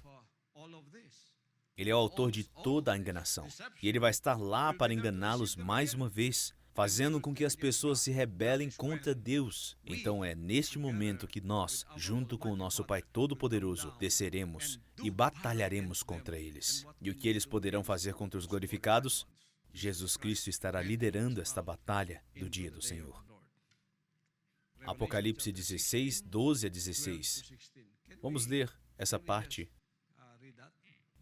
Ele é o autor de toda a enganação. E ele vai estar lá para enganá-los mais uma vez, fazendo com que as pessoas se rebelem contra Deus. Então é neste momento que nós, junto com o nosso Pai Todo-Poderoso, desceremos e batalharemos contra eles. E o que eles poderão fazer contra os glorificados? Jesus Cristo estará liderando esta batalha do dia do Senhor. Apocalipse 16, 12 a 16. Vamos ler essa parte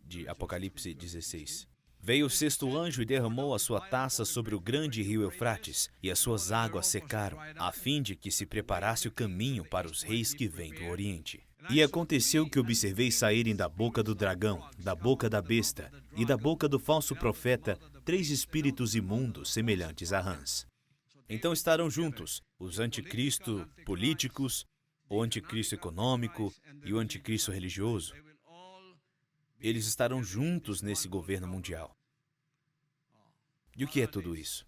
de Apocalipse 16. Veio o sexto anjo e derramou a sua taça sobre o grande rio Eufrates, e as suas águas secaram, a fim de que se preparasse o caminho para os reis que vêm do Oriente. E aconteceu que observei saírem da boca do dragão, da boca da besta e da boca do falso profeta 3 espíritos imundos semelhantes a rãs. Então estarão juntos os anticristo políticos, o anticristo econômico e o anticristo religioso. Eles estarão juntos nesse governo mundial. E o que é tudo isso?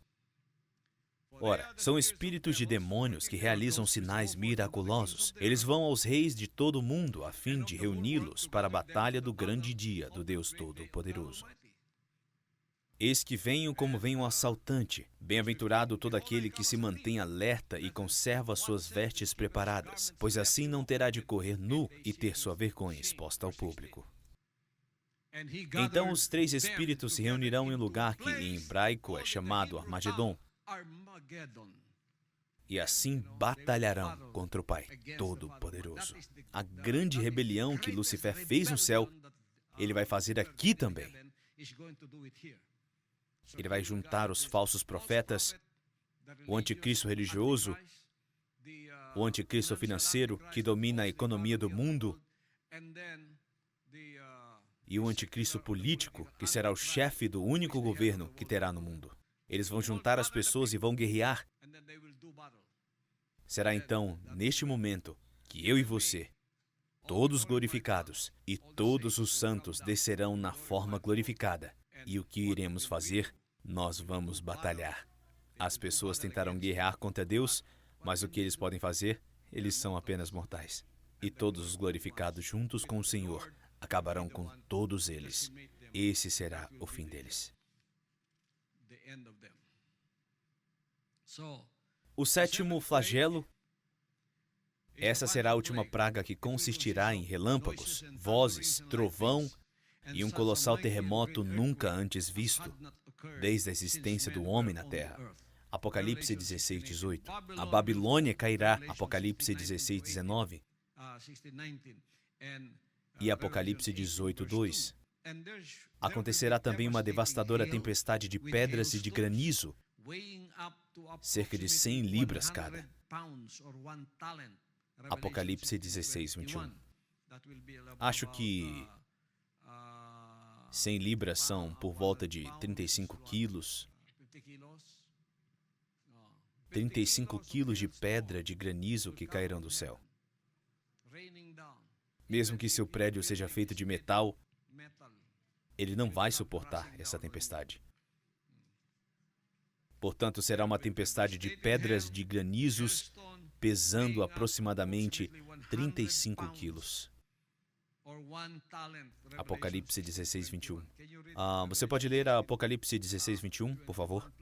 Ora, são espíritos de demônios que realizam sinais miraculosos. Eles vão aos reis de todo o mundo a fim de reuni-los para a batalha do grande dia do Deus Todo-Poderoso. Eis que venho como vem um assaltante. Bem-aventurado todo aquele que se mantém alerta e conserva suas vestes preparadas, pois assim não terá de correr nu e ter sua vergonha exposta ao público. Então os 3 espíritos se reunirão em um lugar que em hebraico é chamado Armagedon, e assim batalharão contra o Pai Todo-Poderoso. A grande rebelião que Lúcifer fez no céu, ele vai fazer aqui também. Ele vai juntar os falsos profetas, o anticristo religioso, o anticristo financeiro que domina a economia do mundo, e o anticristo político, que será o chefe do único governo que terá no mundo. Eles vão juntar as pessoas e vão guerrear. Será então, neste momento, que eu e você, todos glorificados, e todos os santos descerão na forma glorificada. E o que iremos fazer? Nós vamos batalhar. As pessoas tentarão guerrear contra Deus, mas o que eles podem fazer? Eles são apenas mortais. E todos os glorificados juntos com o Senhor acabarão com todos eles. Esse será o fim deles. O sétimo flagelo. Essa será a última praga, que consistirá em relâmpagos, vozes, trovão e um colossal terremoto nunca antes visto, desde a existência do homem na terra. Apocalipse 16, 18. A Babilônia cairá. Apocalipse 16, 19. E Apocalipse 18, 2. Acontecerá também uma devastadora tempestade de pedras e de granizo, cerca de 100 libras cada. Apocalipse 16, 21. Acho que 100 libras são por volta de 35 quilos. 35 quilos de pedra de granizo que cairão do céu. Mesmo que seu prédio seja feito de metal, ele não vai suportar essa tempestade. Portanto, será uma tempestade de pedras de granizos, pesando aproximadamente 35 quilos. Apocalipse 16, 21. Você pode ler a Apocalipse 16, 21, por favor?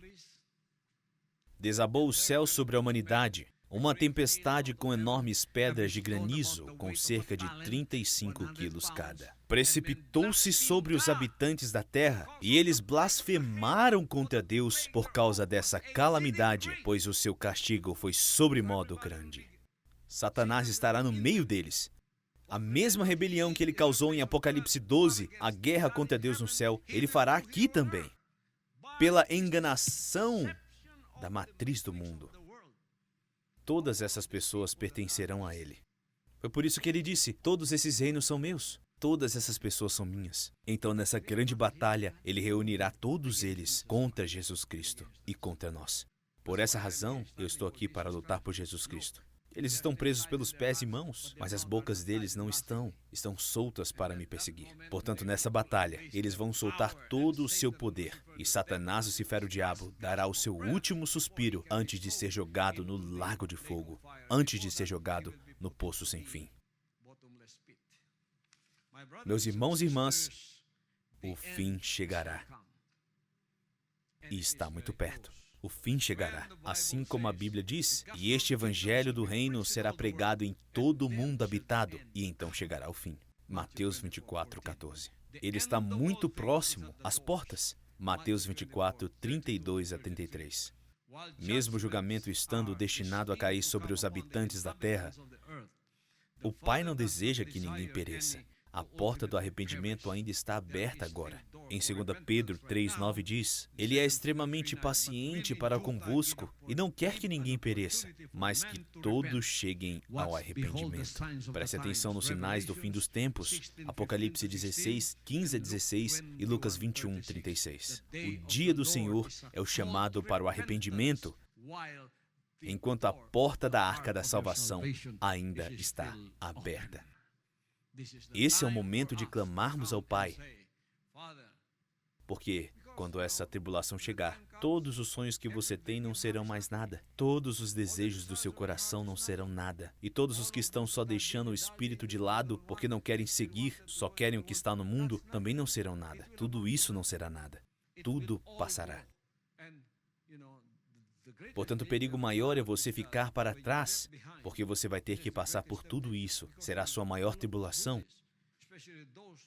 Desabou o céu sobre a humanidade, uma tempestade com enormes pedras de granizo, com cerca de 35 quilos cada. Precipitou-se sobre os habitantes da terra, e eles blasfemaram contra Deus por causa dessa calamidade, pois o seu castigo foi sobremodo grande. Satanás estará no meio deles. A mesma rebelião que ele causou em Apocalipse 12, a guerra contra Deus no céu, ele fará aqui também. Pela enganação da matriz do mundo. Todas essas pessoas pertencerão a ele. Foi por isso que ele disse: todos esses reinos são meus. Todas essas pessoas são minhas. Então, nessa grande batalha, ele reunirá todos eles contra Jesus Cristo e contra nós. Por essa razão, eu estou aqui para lutar por Jesus Cristo. Eles estão presos pelos pés e mãos, mas as bocas deles não estão soltas para me perseguir. Portanto, nessa batalha, eles vão soltar todo o seu poder, e Satanás, Lucifer, o diabo, dará o seu último suspiro antes de ser jogado no lago de fogo, antes de ser jogado no poço sem fim. Meus irmãos e irmãs, o fim chegará. E está muito perto. O fim chegará, assim como a Bíblia diz, e este evangelho do reino será pregado em todo o mundo habitado, e então chegará o fim. Mateus 24, 14. Ele está muito próximo, às portas. Mateus 24, 32 a 33. Mesmo o julgamento estando destinado a cair sobre os habitantes da terra, o Pai não deseja que ninguém pereça. A porta do arrependimento ainda está aberta agora. Em 2 Pedro 3,9 diz: Ele é extremamente paciente para convosco e não quer que ninguém pereça, mas que todos cheguem ao arrependimento. Preste atenção nos sinais do fim dos tempos. Apocalipse 16, 15 a 16 e Lucas 21, 36. O dia do Senhor é o chamado para o arrependimento, enquanto a porta da arca da salvação ainda está aberta. Esse é o momento de clamarmos ao Pai, porque quando essa tribulação chegar, todos os sonhos que você tem não serão mais nada, todos os desejos do seu coração não serão nada, e todos os que estão só deixando o Espírito de lado porque não querem seguir, só querem o que está no mundo, também não serão nada. Tudo isso não será nada. Tudo passará. Portanto, o perigo maior é você ficar para trás, porque você vai ter que passar por tudo isso. Será a sua maior tribulação,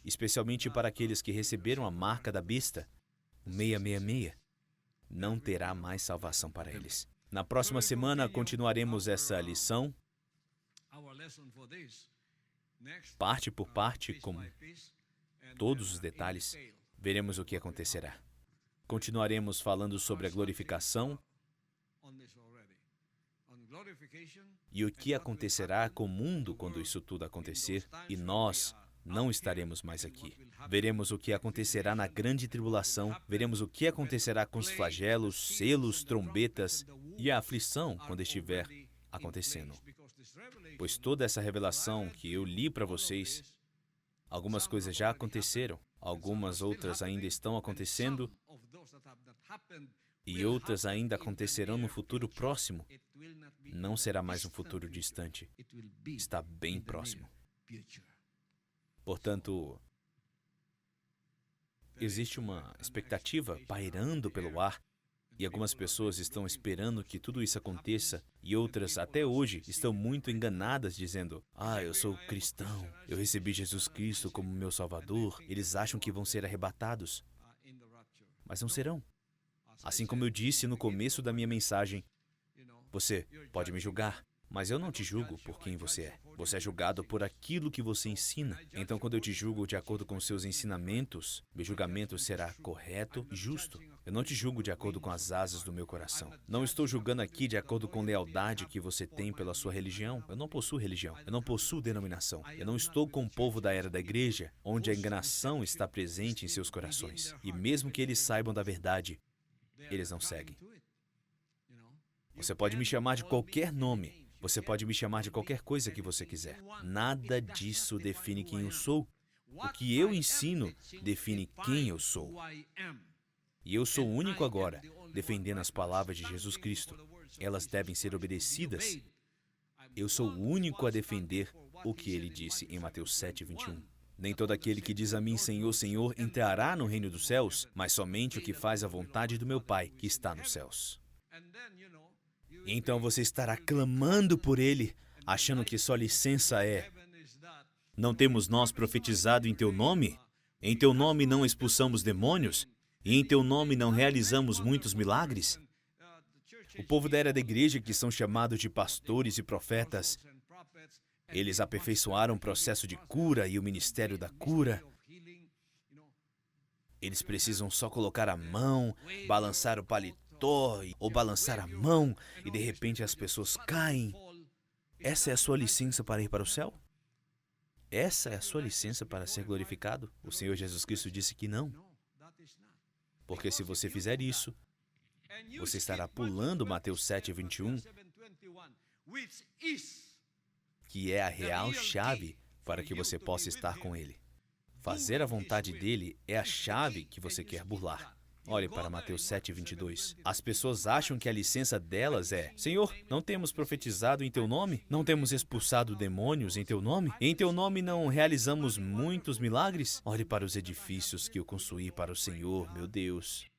especialmente para aqueles que receberam a marca da besta, o 666. Não terá mais salvação para eles. Na próxima semana, continuaremos essa lição, parte por parte, com todos os detalhes. Veremos o que acontecerá. Continuaremos falando sobre a glorificação e o que acontecerá com o mundo quando isso tudo acontecer, e nós, não estaremos mais aqui. Veremos o que acontecerá na grande tribulação, veremos o que acontecerá com os flagelos, selos, trombetas e a aflição quando estiver acontecendo. Pois toda essa revelação que eu li para vocês, algumas coisas já aconteceram, algumas outras ainda estão acontecendo e outras ainda acontecerão no futuro próximo. Não será mais um futuro distante, está bem próximo. Portanto, existe uma expectativa pairando pelo ar e algumas pessoas estão esperando que tudo isso aconteça e outras, até hoje, estão muito enganadas dizendo: eu sou cristão, eu recebi Jesus Cristo como meu Salvador. Eles acham que vão ser arrebatados, mas não serão. Assim como eu disse no começo da minha mensagem, você pode me julgar, mas eu não te julgo por quem você é. Você é julgado por aquilo que você ensina. Então, quando eu te julgo de acordo com os seus ensinamentos, meu julgamento será correto e justo. Eu não te julgo de acordo com as asas do meu coração. Não estou julgando aqui de acordo com a lealdade que você tem pela sua religião. Eu não possuo religião. Eu não possuo denominação. Eu não estou com o povo da era da igreja, onde a enganação está presente em seus corações. E mesmo que eles saibam da verdade, eles não seguem. Você pode me chamar de qualquer nome. Você pode me chamar de qualquer coisa que você quiser. Nada disso define quem eu sou. O que eu ensino define quem eu sou. E eu sou o único agora defendendo as palavras de Jesus Cristo. Elas devem ser obedecidas. Eu sou o único a defender o que ele disse em Mateus 7:21. Nem todo aquele que diz a mim, Senhor, Senhor, entrará no reino dos céus, mas somente o que faz a vontade do meu Pai que está nos céus. Então você estará clamando por ele, achando que sua licença é: não temos nós profetizado em teu nome? Em teu nome não expulsamos demônios? E em teu nome não realizamos muitos milagres? O povo da era da igreja, que são chamados de pastores e profetas, eles aperfeiçoaram o processo de cura e o ministério da cura. Eles precisam só colocar a mão, balançar o paletó ou balançar a mão e de repente as pessoas caem. Essa é a sua licença para ir para o céu? Essa é a sua licença para ser glorificado? O Senhor Jesus Cristo disse que não. Porque se você fizer isso, você estará pulando Mateus 7:21, que é a real chave para que você possa estar com ele. Fazer a vontade dele é a chave que você quer burlar. Olhe para Mateus 7:22. As pessoas acham que a licença delas é: Senhor, não temos profetizado em teu nome? Não temos expulsado demônios em teu nome? Em teu nome não realizamos muitos milagres? Olhe para os edifícios que eu construí para o Senhor, meu Deus.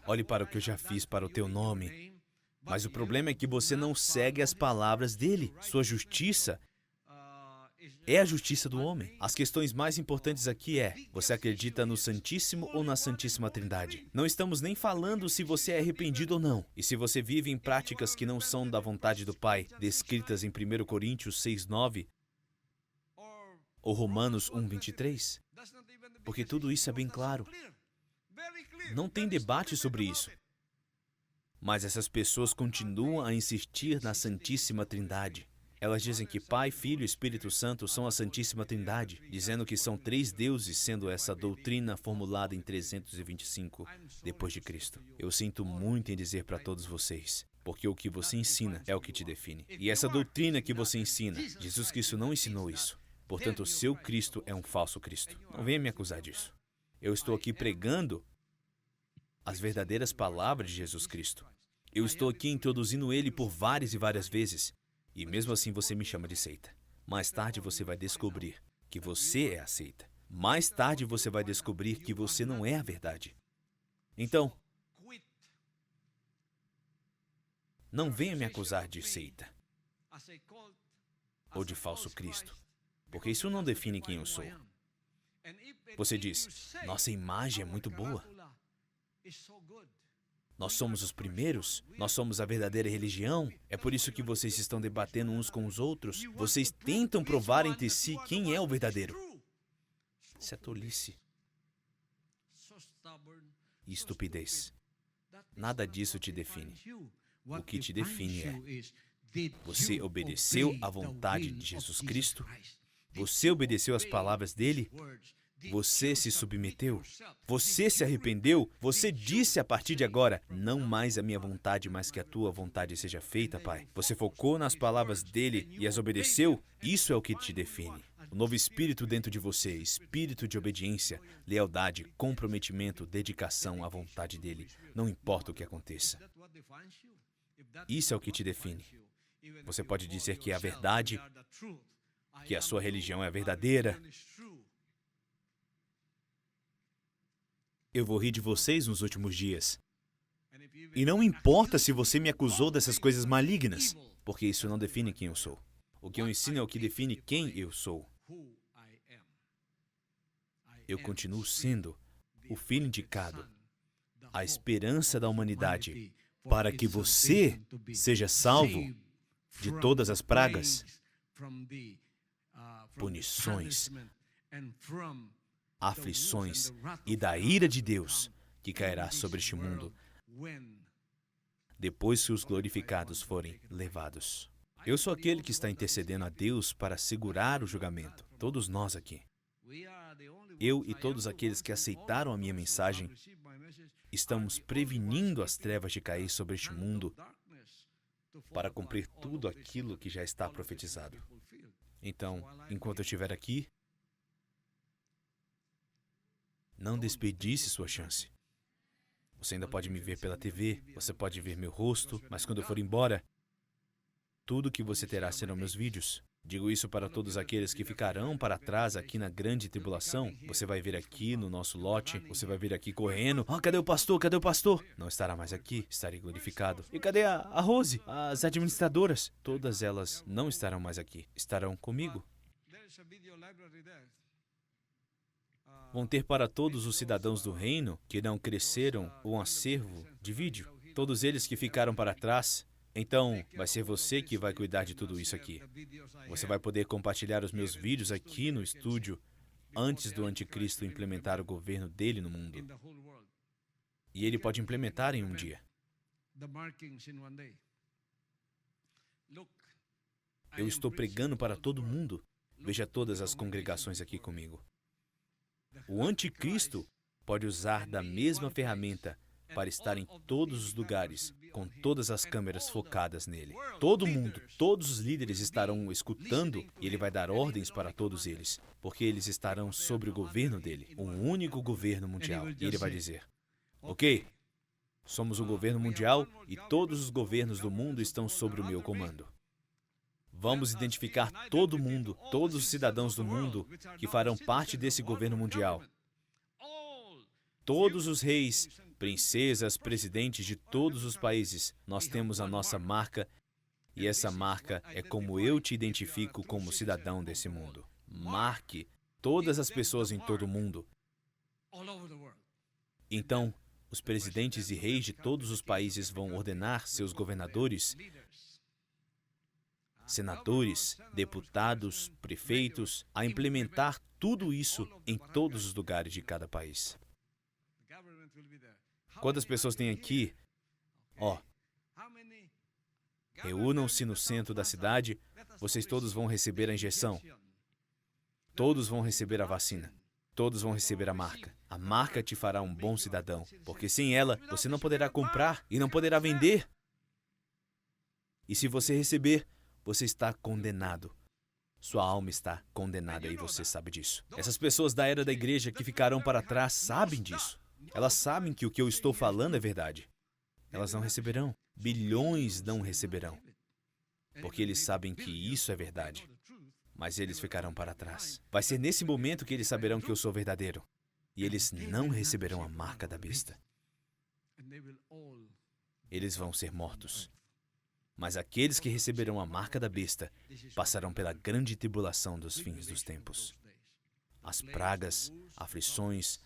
Olhe para o que eu já fiz para o teu nome. Mas o problema é que você não segue as palavras dele. Sua justiça é a justiça do homem. As questões mais importantes aqui é: você acredita no Santíssimo ou na Santíssima Trindade? Não estamos nem falando se você é arrependido ou não. E se você vive em práticas que não são da vontade do Pai, descritas em 1 Coríntios 6:9 ou Romanos 1:23. Porque tudo isso é bem claro. Não tem debate sobre isso. Mas essas pessoas continuam a insistir na Santíssima Trindade. Elas dizem que Pai, Filho e Espírito Santo são a Santíssima Trindade, dizendo que são 3 deuses, sendo essa doutrina formulada em 325 depois de Cristo. Eu sinto muito em dizer para todos vocês, porque o que você ensina é o que te define. E essa doutrina que você ensina, Jesus Cristo não ensinou isso. Portanto, o seu Cristo é um falso Cristo. Não venha me acusar disso. Eu estou aqui pregando as verdadeiras palavras de Jesus Cristo. Eu estou aqui introduzindo ele por várias e várias vezes. E mesmo assim você me chama de seita. Mais tarde você vai descobrir que você é a seita. Mais tarde você vai descobrir que você não é a verdade. Então, não venha me acusar de seita ou de falso Cristo, porque isso não define quem eu sou. Você diz: nossa imagem é muito boa. Nós somos os primeiros, nós somos a verdadeira religião. É por isso que vocês estão debatendo uns com os outros. Vocês tentam provar entre si quem é o verdadeiro. Isso é tolice e estupidez. Nada disso te define. O que te define é: você obedeceu à vontade de Jesus Cristo? Você obedeceu às palavras dele? Você se submeteu? Você se arrependeu? Você disse a partir de agora, não mais a minha vontade, mas que a tua vontade seja feita, Pai. Você focou nas palavras dele e as obedeceu? Isso é o que te define. O novo espírito dentro de você, espírito de obediência, lealdade, comprometimento, dedicação à vontade dele. Não importa o que aconteça. Isso é o que te define. Você pode dizer que é a verdade, que a sua religião é a verdadeira. Eu vou rir de vocês nos últimos dias. E não importa se você me acusou dessas coisas malignas, porque isso não define quem eu sou. O que eu ensino é o que define quem eu sou. Eu continuo sendo o filho indicado, a esperança da humanidade, para que você seja salvo de todas as pragas, punições, aflições e da ira de Deus que cairá sobre este mundo depois que os glorificados forem levados. Eu sou aquele que está intercedendo a Deus para segurar o julgamento. Todos nós aqui. Eu e todos aqueles que aceitaram a minha mensagem estamos prevenindo as trevas de cair sobre este mundo para cumprir tudo aquilo que já está profetizado. Então, enquanto eu estiver aqui, não desperdice sua chance. Você ainda pode me ver pela TV, você pode ver meu rosto, mas quando eu for embora, tudo que você terá serão meus vídeos. Digo isso para todos aqueles que ficarão para trás aqui na grande tribulação. Você vai ver aqui no nosso lote, você vai vir aqui correndo. Cadê o pastor? Cadê o pastor? Não estará mais aqui, estarei glorificado. E cadê a Rose? As administradoras? Todas elas não estarão mais aqui, estarão comigo. Vão ter para todos os cidadãos do reino que não cresceram um acervo de vídeo. Todos eles que ficaram para trás. Então, vai ser você que vai cuidar de tudo isso aqui. Você vai poder compartilhar os meus vídeos aqui no estúdio antes do anticristo implementar o governo dele no mundo. E ele pode implementar em um dia. Eu estou pregando para todo mundo. Veja todas as congregações aqui comigo. O anticristo pode usar da mesma ferramenta para estar em todos os lugares, com todas as câmeras focadas nele. Todo mundo, todos os líderes estarão escutando e ele vai dar ordens para todos eles, porque eles estarão sobre o governo dele, um único governo mundial. E ele vai dizer, ok, somos o governo mundial e todos os governos do mundo estão sob o meu comando. Vamos identificar todo mundo, todos os cidadãos do mundo que farão parte desse governo mundial. Todos os reis, princesas, presidentes de todos os países, nós temos a nossa marca e essa marca é como eu te identifico como cidadão desse mundo. Marque todas as pessoas em todo o mundo. Então, os presidentes e reis de todos os países vão ordenar seus governadores, senadores, deputados, prefeitos, a implementar tudo isso em todos os lugares de cada país. Quantas pessoas tem aqui? Reúnam-se no centro da cidade, vocês todos vão receber a injeção. Todos vão receber a vacina. Todos vão receber a marca. A marca te fará um bom cidadão, porque sem ela, você não poderá comprar e não poderá vender. E se você receber, você está condenado. Sua alma está condenada e você sabe disso. Essas pessoas da era da igreja que ficarão para trás sabem disso. Elas sabem que o que eu estou falando é verdade. Elas não receberão. Bilhões não receberão. Porque eles sabem que isso é verdade. Mas eles ficarão para trás. Vai ser nesse momento que eles saberão que eu sou verdadeiro. E eles não receberão a marca da besta. Eles vão ser mortos. Mas aqueles que receberão a marca da besta passarão pela grande tribulação dos fins dos tempos. As pragas, aflições,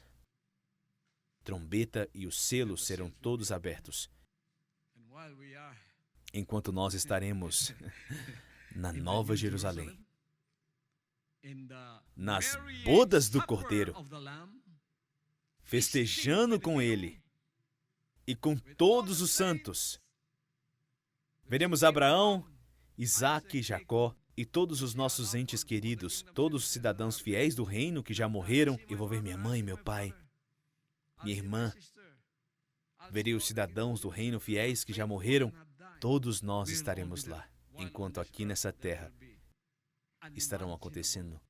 trombeta e o selo serão todos abertos. Enquanto nós estaremos na Nova Jerusalém, nas bodas do Cordeiro, festejando com Ele e com todos os santos, veremos Abraão, Isaque, Jacó e todos os nossos entes queridos, todos os cidadãos fiéis do reino que já morreram. Eu vou ver minha mãe, meu pai, minha irmã. Verei os cidadãos do reino fiéis que já morreram. Todos nós estaremos lá, enquanto aqui nessa terra estarão acontecendo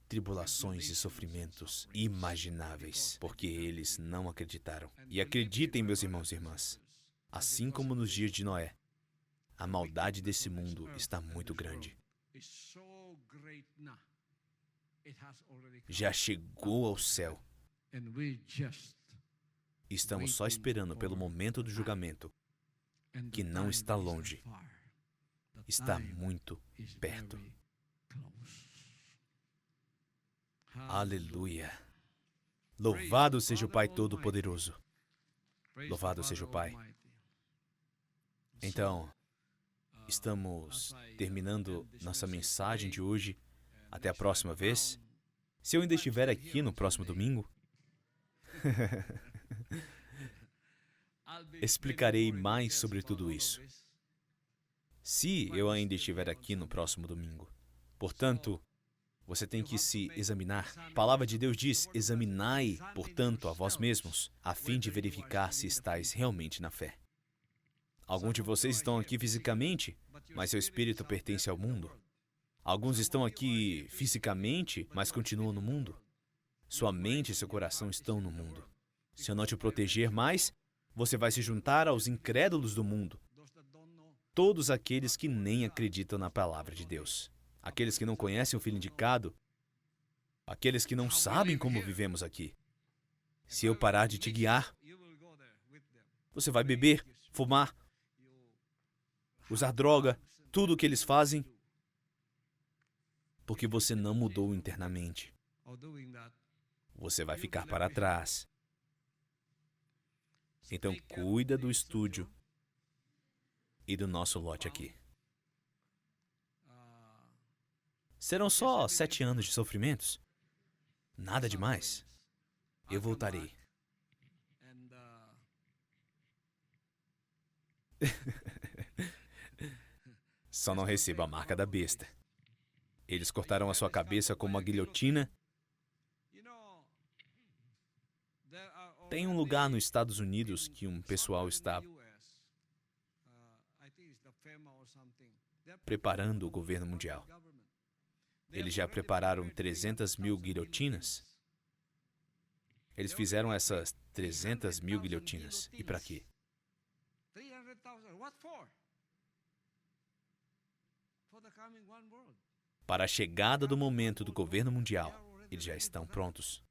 tribulações e sofrimentos imagináveis, porque eles não acreditaram. E acreditem, meus irmãos e irmãs, assim como nos dias de Noé, a maldade desse mundo está muito grande. Já chegou ao céu. Estamos só esperando pelo momento do julgamento, que não está longe. Está muito perto. Aleluia. Louvado seja o Pai Todo-Poderoso. Louvado seja o Pai. Então, estamos terminando nossa mensagem de hoje. Até a próxima vez. Se eu ainda estiver aqui no próximo domingo, explicarei mais sobre tudo isso. Se eu ainda estiver aqui no próximo domingo. Portanto, você tem que se examinar. A palavra de Deus diz: examinai, portanto, a vós mesmos, a fim de verificar se estáis realmente na fé. Alguns de vocês estão aqui fisicamente, mas seu espírito pertence ao mundo. Alguns estão aqui fisicamente, mas continuam no mundo. Sua mente e seu coração estão no mundo. Se eu não te proteger mais, você vai se juntar aos incrédulos do mundo. Todos aqueles que nem acreditam na palavra de Deus. Aqueles que não conhecem o Filho indicado. Aqueles que não sabem como vivemos aqui. Se eu parar de te guiar, você vai beber, fumar, usar droga, tudo o que eles fazem, porque você não mudou internamente. Você vai ficar para trás. Então, cuida do estúdio e do nosso lote aqui. Serão só 7 anos de sofrimentos. Nada demais. Eu voltarei. Só não receba a marca da besta. Eles cortarão a sua cabeça com uma guilhotina. Tem um lugar nos Estados Unidos que um pessoal está preparando o governo mundial. Eles já prepararam 300 mil guilhotinas. Eles fizeram essas 300 mil guilhotinas. E para quê? Para a chegada do momento do governo mundial. Eles já estão prontos.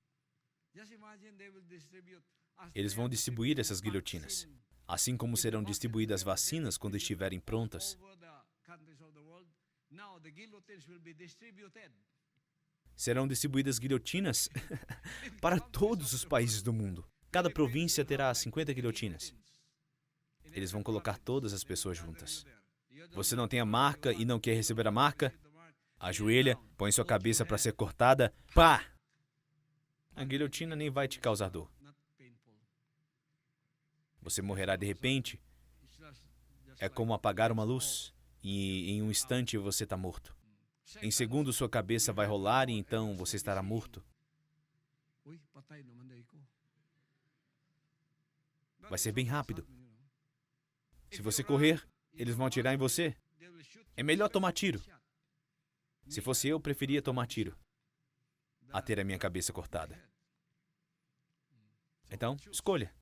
Eles vão distribuir essas guilhotinas, assim como serão distribuídas vacinas quando estiverem prontas. Serão distribuídas guilhotinas para todos os países do mundo. Cada província terá 50 guilhotinas. Eles vão colocar todas as pessoas juntas. Você não tem a marca e não quer receber a marca? Ajoelha, põe sua cabeça para ser cortada. Pá! A guilhotina nem vai te causar dor. Você morrerá de repente. É como apagar uma luz e em um instante você está morto. Em segundos sua cabeça vai rolar e então você estará morto. Vai ser bem rápido. Se você correr, eles vão atirar em você. É melhor tomar tiro. Se fosse eu, preferia tomar tiro a ter a minha cabeça cortada. Então, escolha.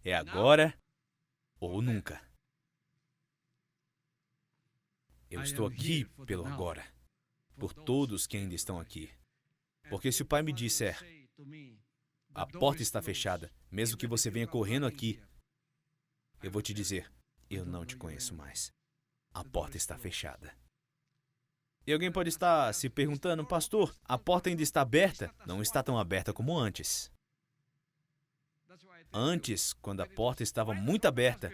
É agora ou nunca. Eu estou aqui pelo agora, por todos que ainda estão aqui. Porque se o Pai me disser, a porta está fechada, mesmo que você venha correndo aqui, eu vou te dizer, eu não te conheço mais. A porta está fechada. E alguém pode estar se perguntando, pastor, a porta ainda está aberta? Não está tão aberta como antes. Antes, quando a porta estava muito aberta,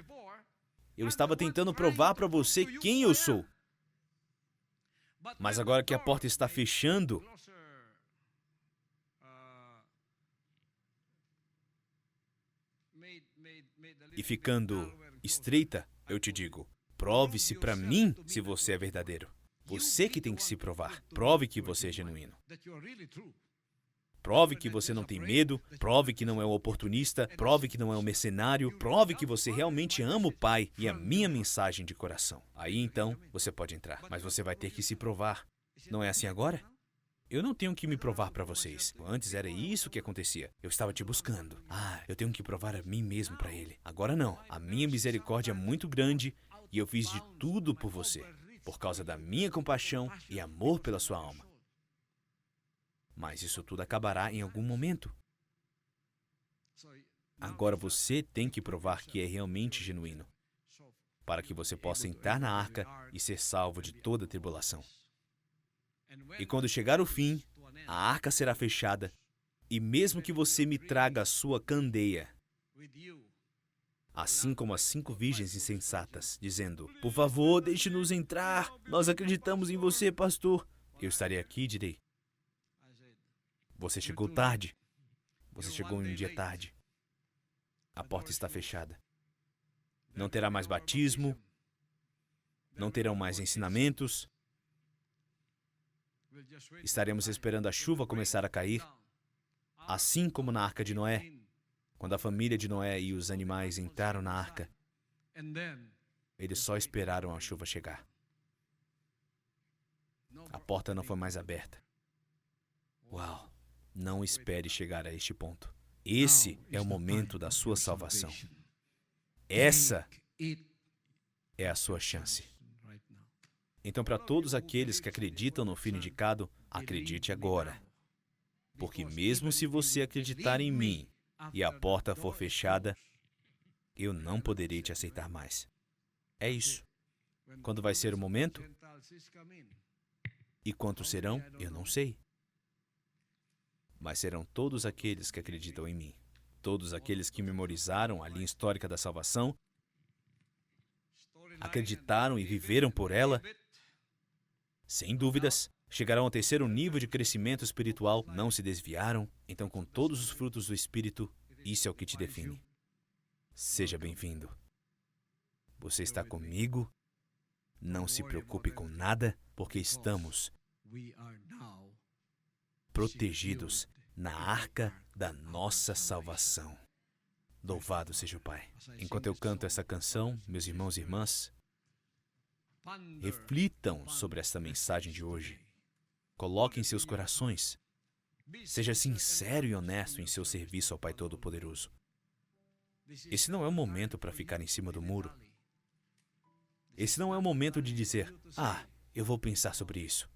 eu estava tentando provar para você quem eu sou. Mas agora que a porta está fechando, e ficando estreita, eu te digo, prove-se para mim se você é verdadeiro. Você que tem que se provar. Prove que você é genuíno. Prove que você não tem medo, prove que não é um oportunista, prove que não é um mercenário, prove que você realmente ama o Pai e a minha mensagem de coração. Aí então, você pode entrar, mas você vai ter que se provar. Não é assim agora? Eu não tenho que me provar para vocês. Antes era isso que acontecia. Eu estava te buscando. Eu tenho que provar a mim mesmo para Ele. Agora não. A minha misericórdia é muito grande e eu fiz de tudo por você, por causa da minha compaixão e amor pela sua alma. Mas isso tudo acabará em algum momento. Agora você tem que provar que é realmente genuíno, para que você possa entrar na arca e ser salvo de toda tribulação. E quando chegar o fim, a arca será fechada, e mesmo que você me traga a sua candeia, assim como as 5 virgens insensatas, dizendo, por favor, deixe-nos entrar, nós acreditamos em você, pastor. Eu estarei aqui e direi, você chegou tarde. Você chegou em um dia tarde. A porta está fechada. Não terá mais batismo. Não terão mais ensinamentos. Estaremos esperando a chuva começar a cair. Assim como na arca de Noé, quando a família de Noé e os animais entraram na arca, eles só esperaram a chuva chegar. A porta não foi mais aberta. Uau! Não espere chegar a este ponto. Esse é o momento da sua salvação. Essa é a sua chance. Então, para todos aqueles que acreditam no Filho indicado, acredite agora. Porque mesmo se você acreditar em mim e a porta for fechada, eu não poderei te aceitar mais. É isso. Quando vai ser o momento? E quantos serão? Eu não sei. Mas serão todos aqueles que acreditam em mim. Todos aqueles que memorizaram a linha histórica da salvação, acreditaram e viveram por ela, sem dúvidas, chegarão ao 3º nível de crescimento espiritual, não se desviaram, então com todos os frutos do Espírito, isso é o que te define. Seja bem-vindo. Você está comigo? Não se preocupe com nada, porque estamos protegidos na arca da nossa salvação. Louvado seja o Pai. Enquanto eu canto essa canção, meus irmãos e irmãs, reflitam sobre esta mensagem de hoje. Coloque em seus corações. Seja sincero e honesto em seu serviço ao Pai Todo-Poderoso. Esse não é o momento para ficar em cima do muro. Esse não é o momento de dizer, eu vou pensar sobre isso.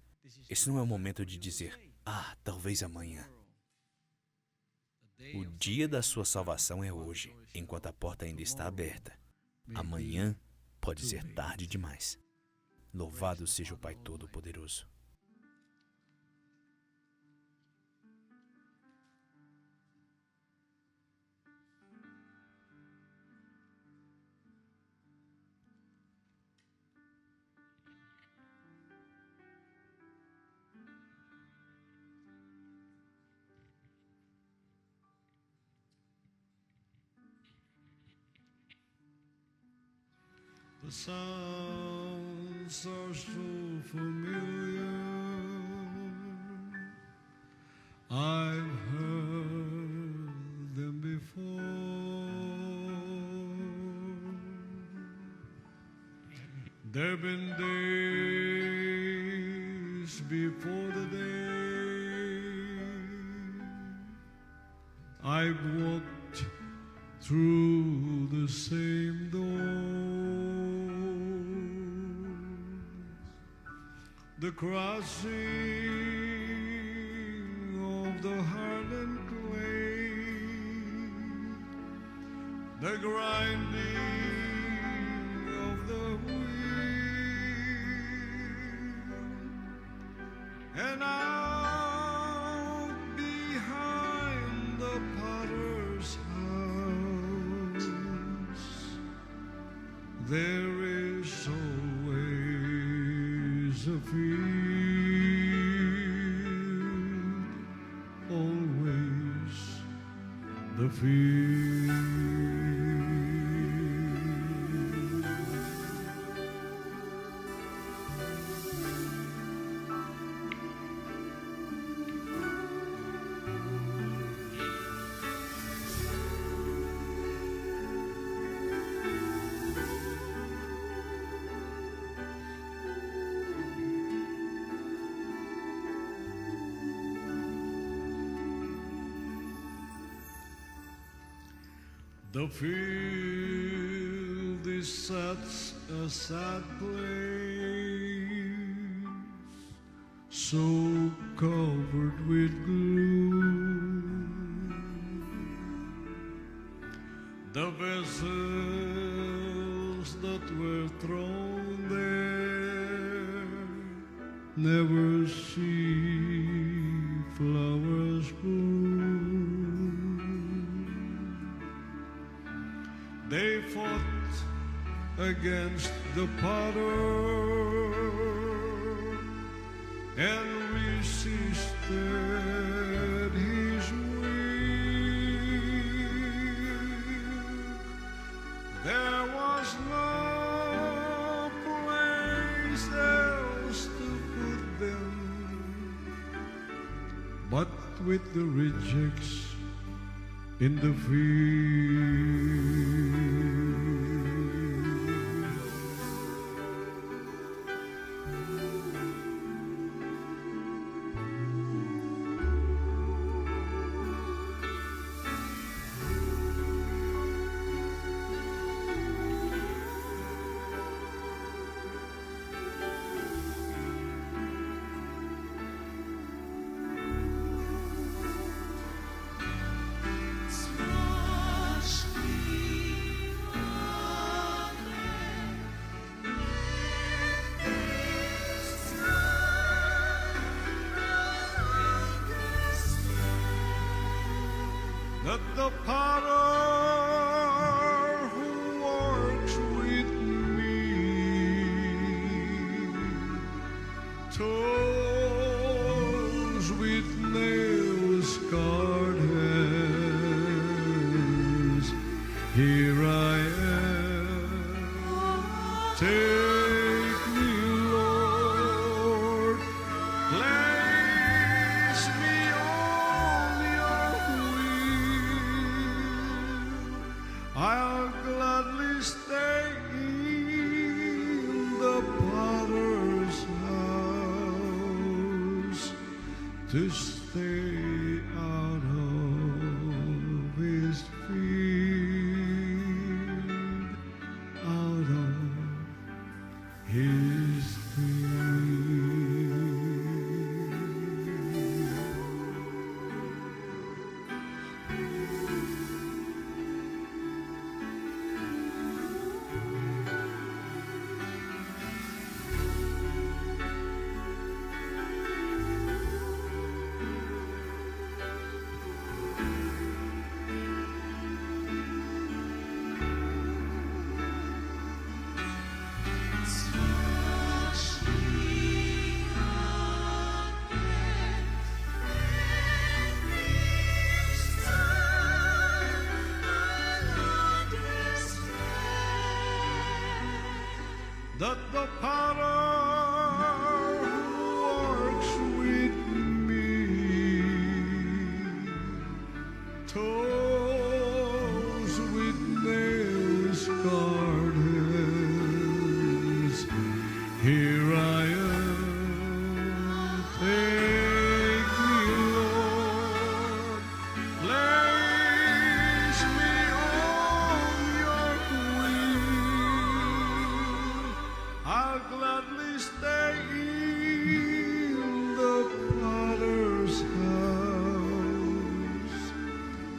Esse não é o momento de dizer, talvez amanhã. O dia da sua salvação é hoje, enquanto a porta ainda está aberta. Amanhã pode ser tarde demais. Louvado seja o Pai Todo-Poderoso. The sounds are so familiar. I've heard them before. There've been days before the day I've walked through the same door. The crossing of the Harlan clay, the grinding of the wheel, and out behind the potter's house, there is always a field, always the field. The field is such a sad place, so covered with gloom. The vessels that were thrown there never see flowers bloom. They fought against the potter and resisted his will. There was no place else to put them but with the rejects in the field. That the potter who works with me toils with nail-scarred hands. Here I am. Take me, Lord. Place me on your I'll gladly stay in the potter's house to stay out of his field, out of his field. That the potter who works with me toils with nail-scarred hands. Here I am. Take me, Lord. Place me on your wheel. I'll gladly stay in the potter's house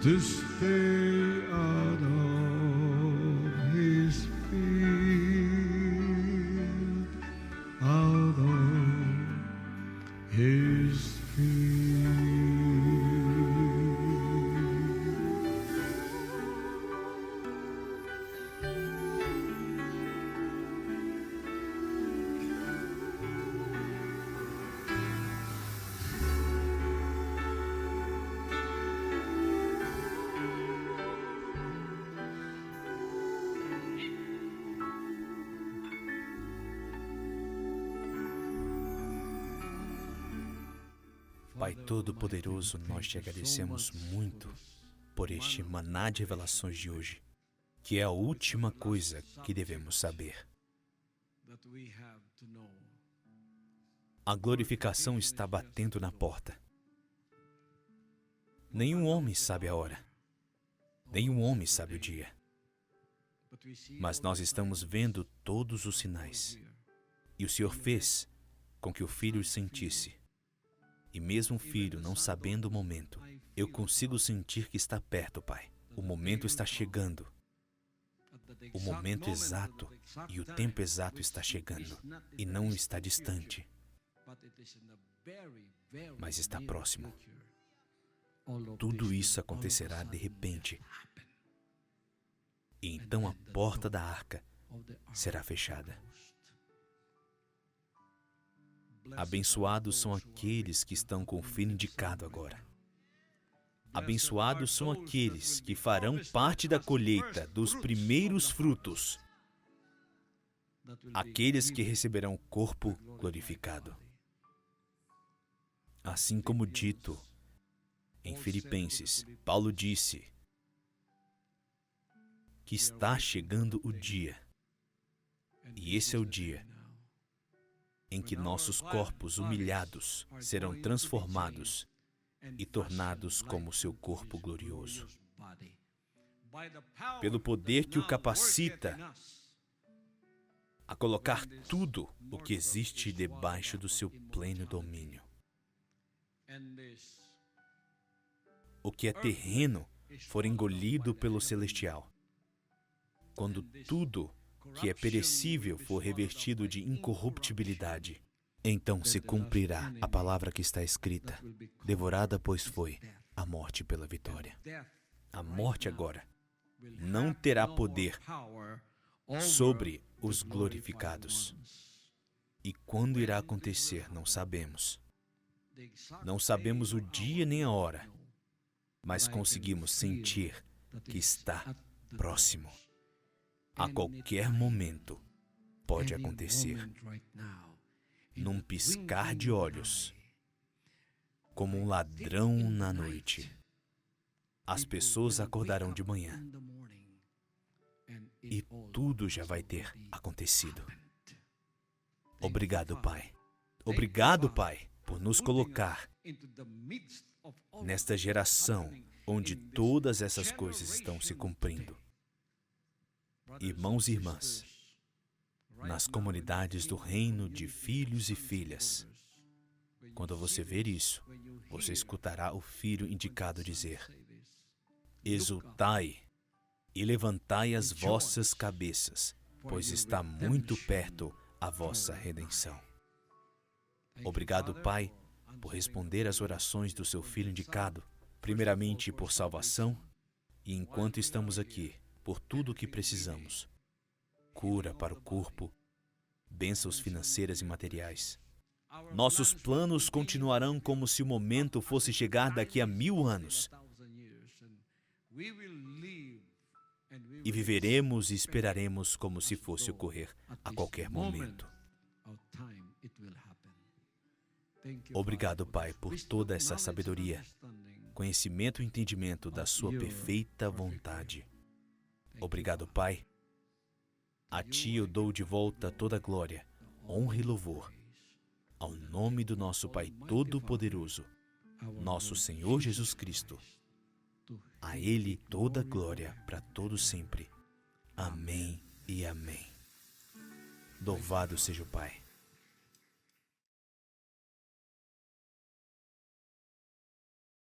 to stay out of his field, out of his field. Pai Todo-Poderoso, nós te agradecemos muito por este maná de revelações de hoje, que é a última coisa que devemos saber. A glorificação está batendo na porta. Nenhum homem sabe a hora. Nenhum homem sabe o dia. Mas nós estamos vendo todos os sinais. E o Senhor fez com que o filho sentisse. E mesmo o filho não sabendo o momento, eu consigo sentir que está perto, Pai. O momento está chegando. O momento exato e o tempo exato está chegando. E não está distante, mas está próximo. Tudo isso acontecerá de repente. E então a porta da arca será fechada. Abençoados são aqueles que estão com o filho indicado agora. Abençoados são aqueles que farão parte da colheita dos primeiros frutos. Aqueles que receberão o corpo glorificado. Assim como dito em Filipenses, Paulo disse que está chegando o dia. E esse é o dia em que nossos corpos humilhados serão transformados e tornados como seu corpo glorioso. Pelo poder que o capacita a colocar tudo o que existe debaixo do seu pleno domínio. O que é terreno for engolido pelo celestial. Quando tudo que é perecível for revestido de incorruptibilidade, então se cumprirá a palavra que está escrita: devorada, pois foi a morte pela vitória. A morte agora não terá poder sobre os glorificados. E quando irá acontecer, não sabemos. Não sabemos o dia nem a hora, mas conseguimos sentir que está próximo. A qualquer momento pode acontecer. Num piscar de olhos, como um ladrão na noite, as pessoas acordarão de manhã e tudo já vai ter acontecido. Obrigado, Pai. Obrigado, Pai, por nos colocar nesta geração onde todas essas coisas estão se cumprindo. Irmãos e irmãs, nas comunidades do reino de filhos e filhas, quando você ver isso, você escutará o filho indicado dizer: exultai e levantai as vossas cabeças, pois está muito perto a vossa redenção. Obrigado, Pai, por responder às orações do seu filho indicado, primeiramente por salvação, e enquanto estamos aqui, por tudo o que precisamos. Cura para o corpo, bênçãos financeiras e materiais. Nossos planos continuarão como se o momento fosse chegar daqui a 1000 anos. E viveremos e esperaremos como se fosse ocorrer a qualquer momento. Obrigado, Pai, por toda essa sabedoria, conhecimento e entendimento da sua perfeita vontade. Obrigado, Pai. A Ti eu dou de volta toda a glória, honra e louvor, ao nome do nosso Pai Todo-Poderoso, nosso Senhor Jesus Cristo. A Ele toda a glória para todos sempre. Amém e amém. Louvado seja o Pai.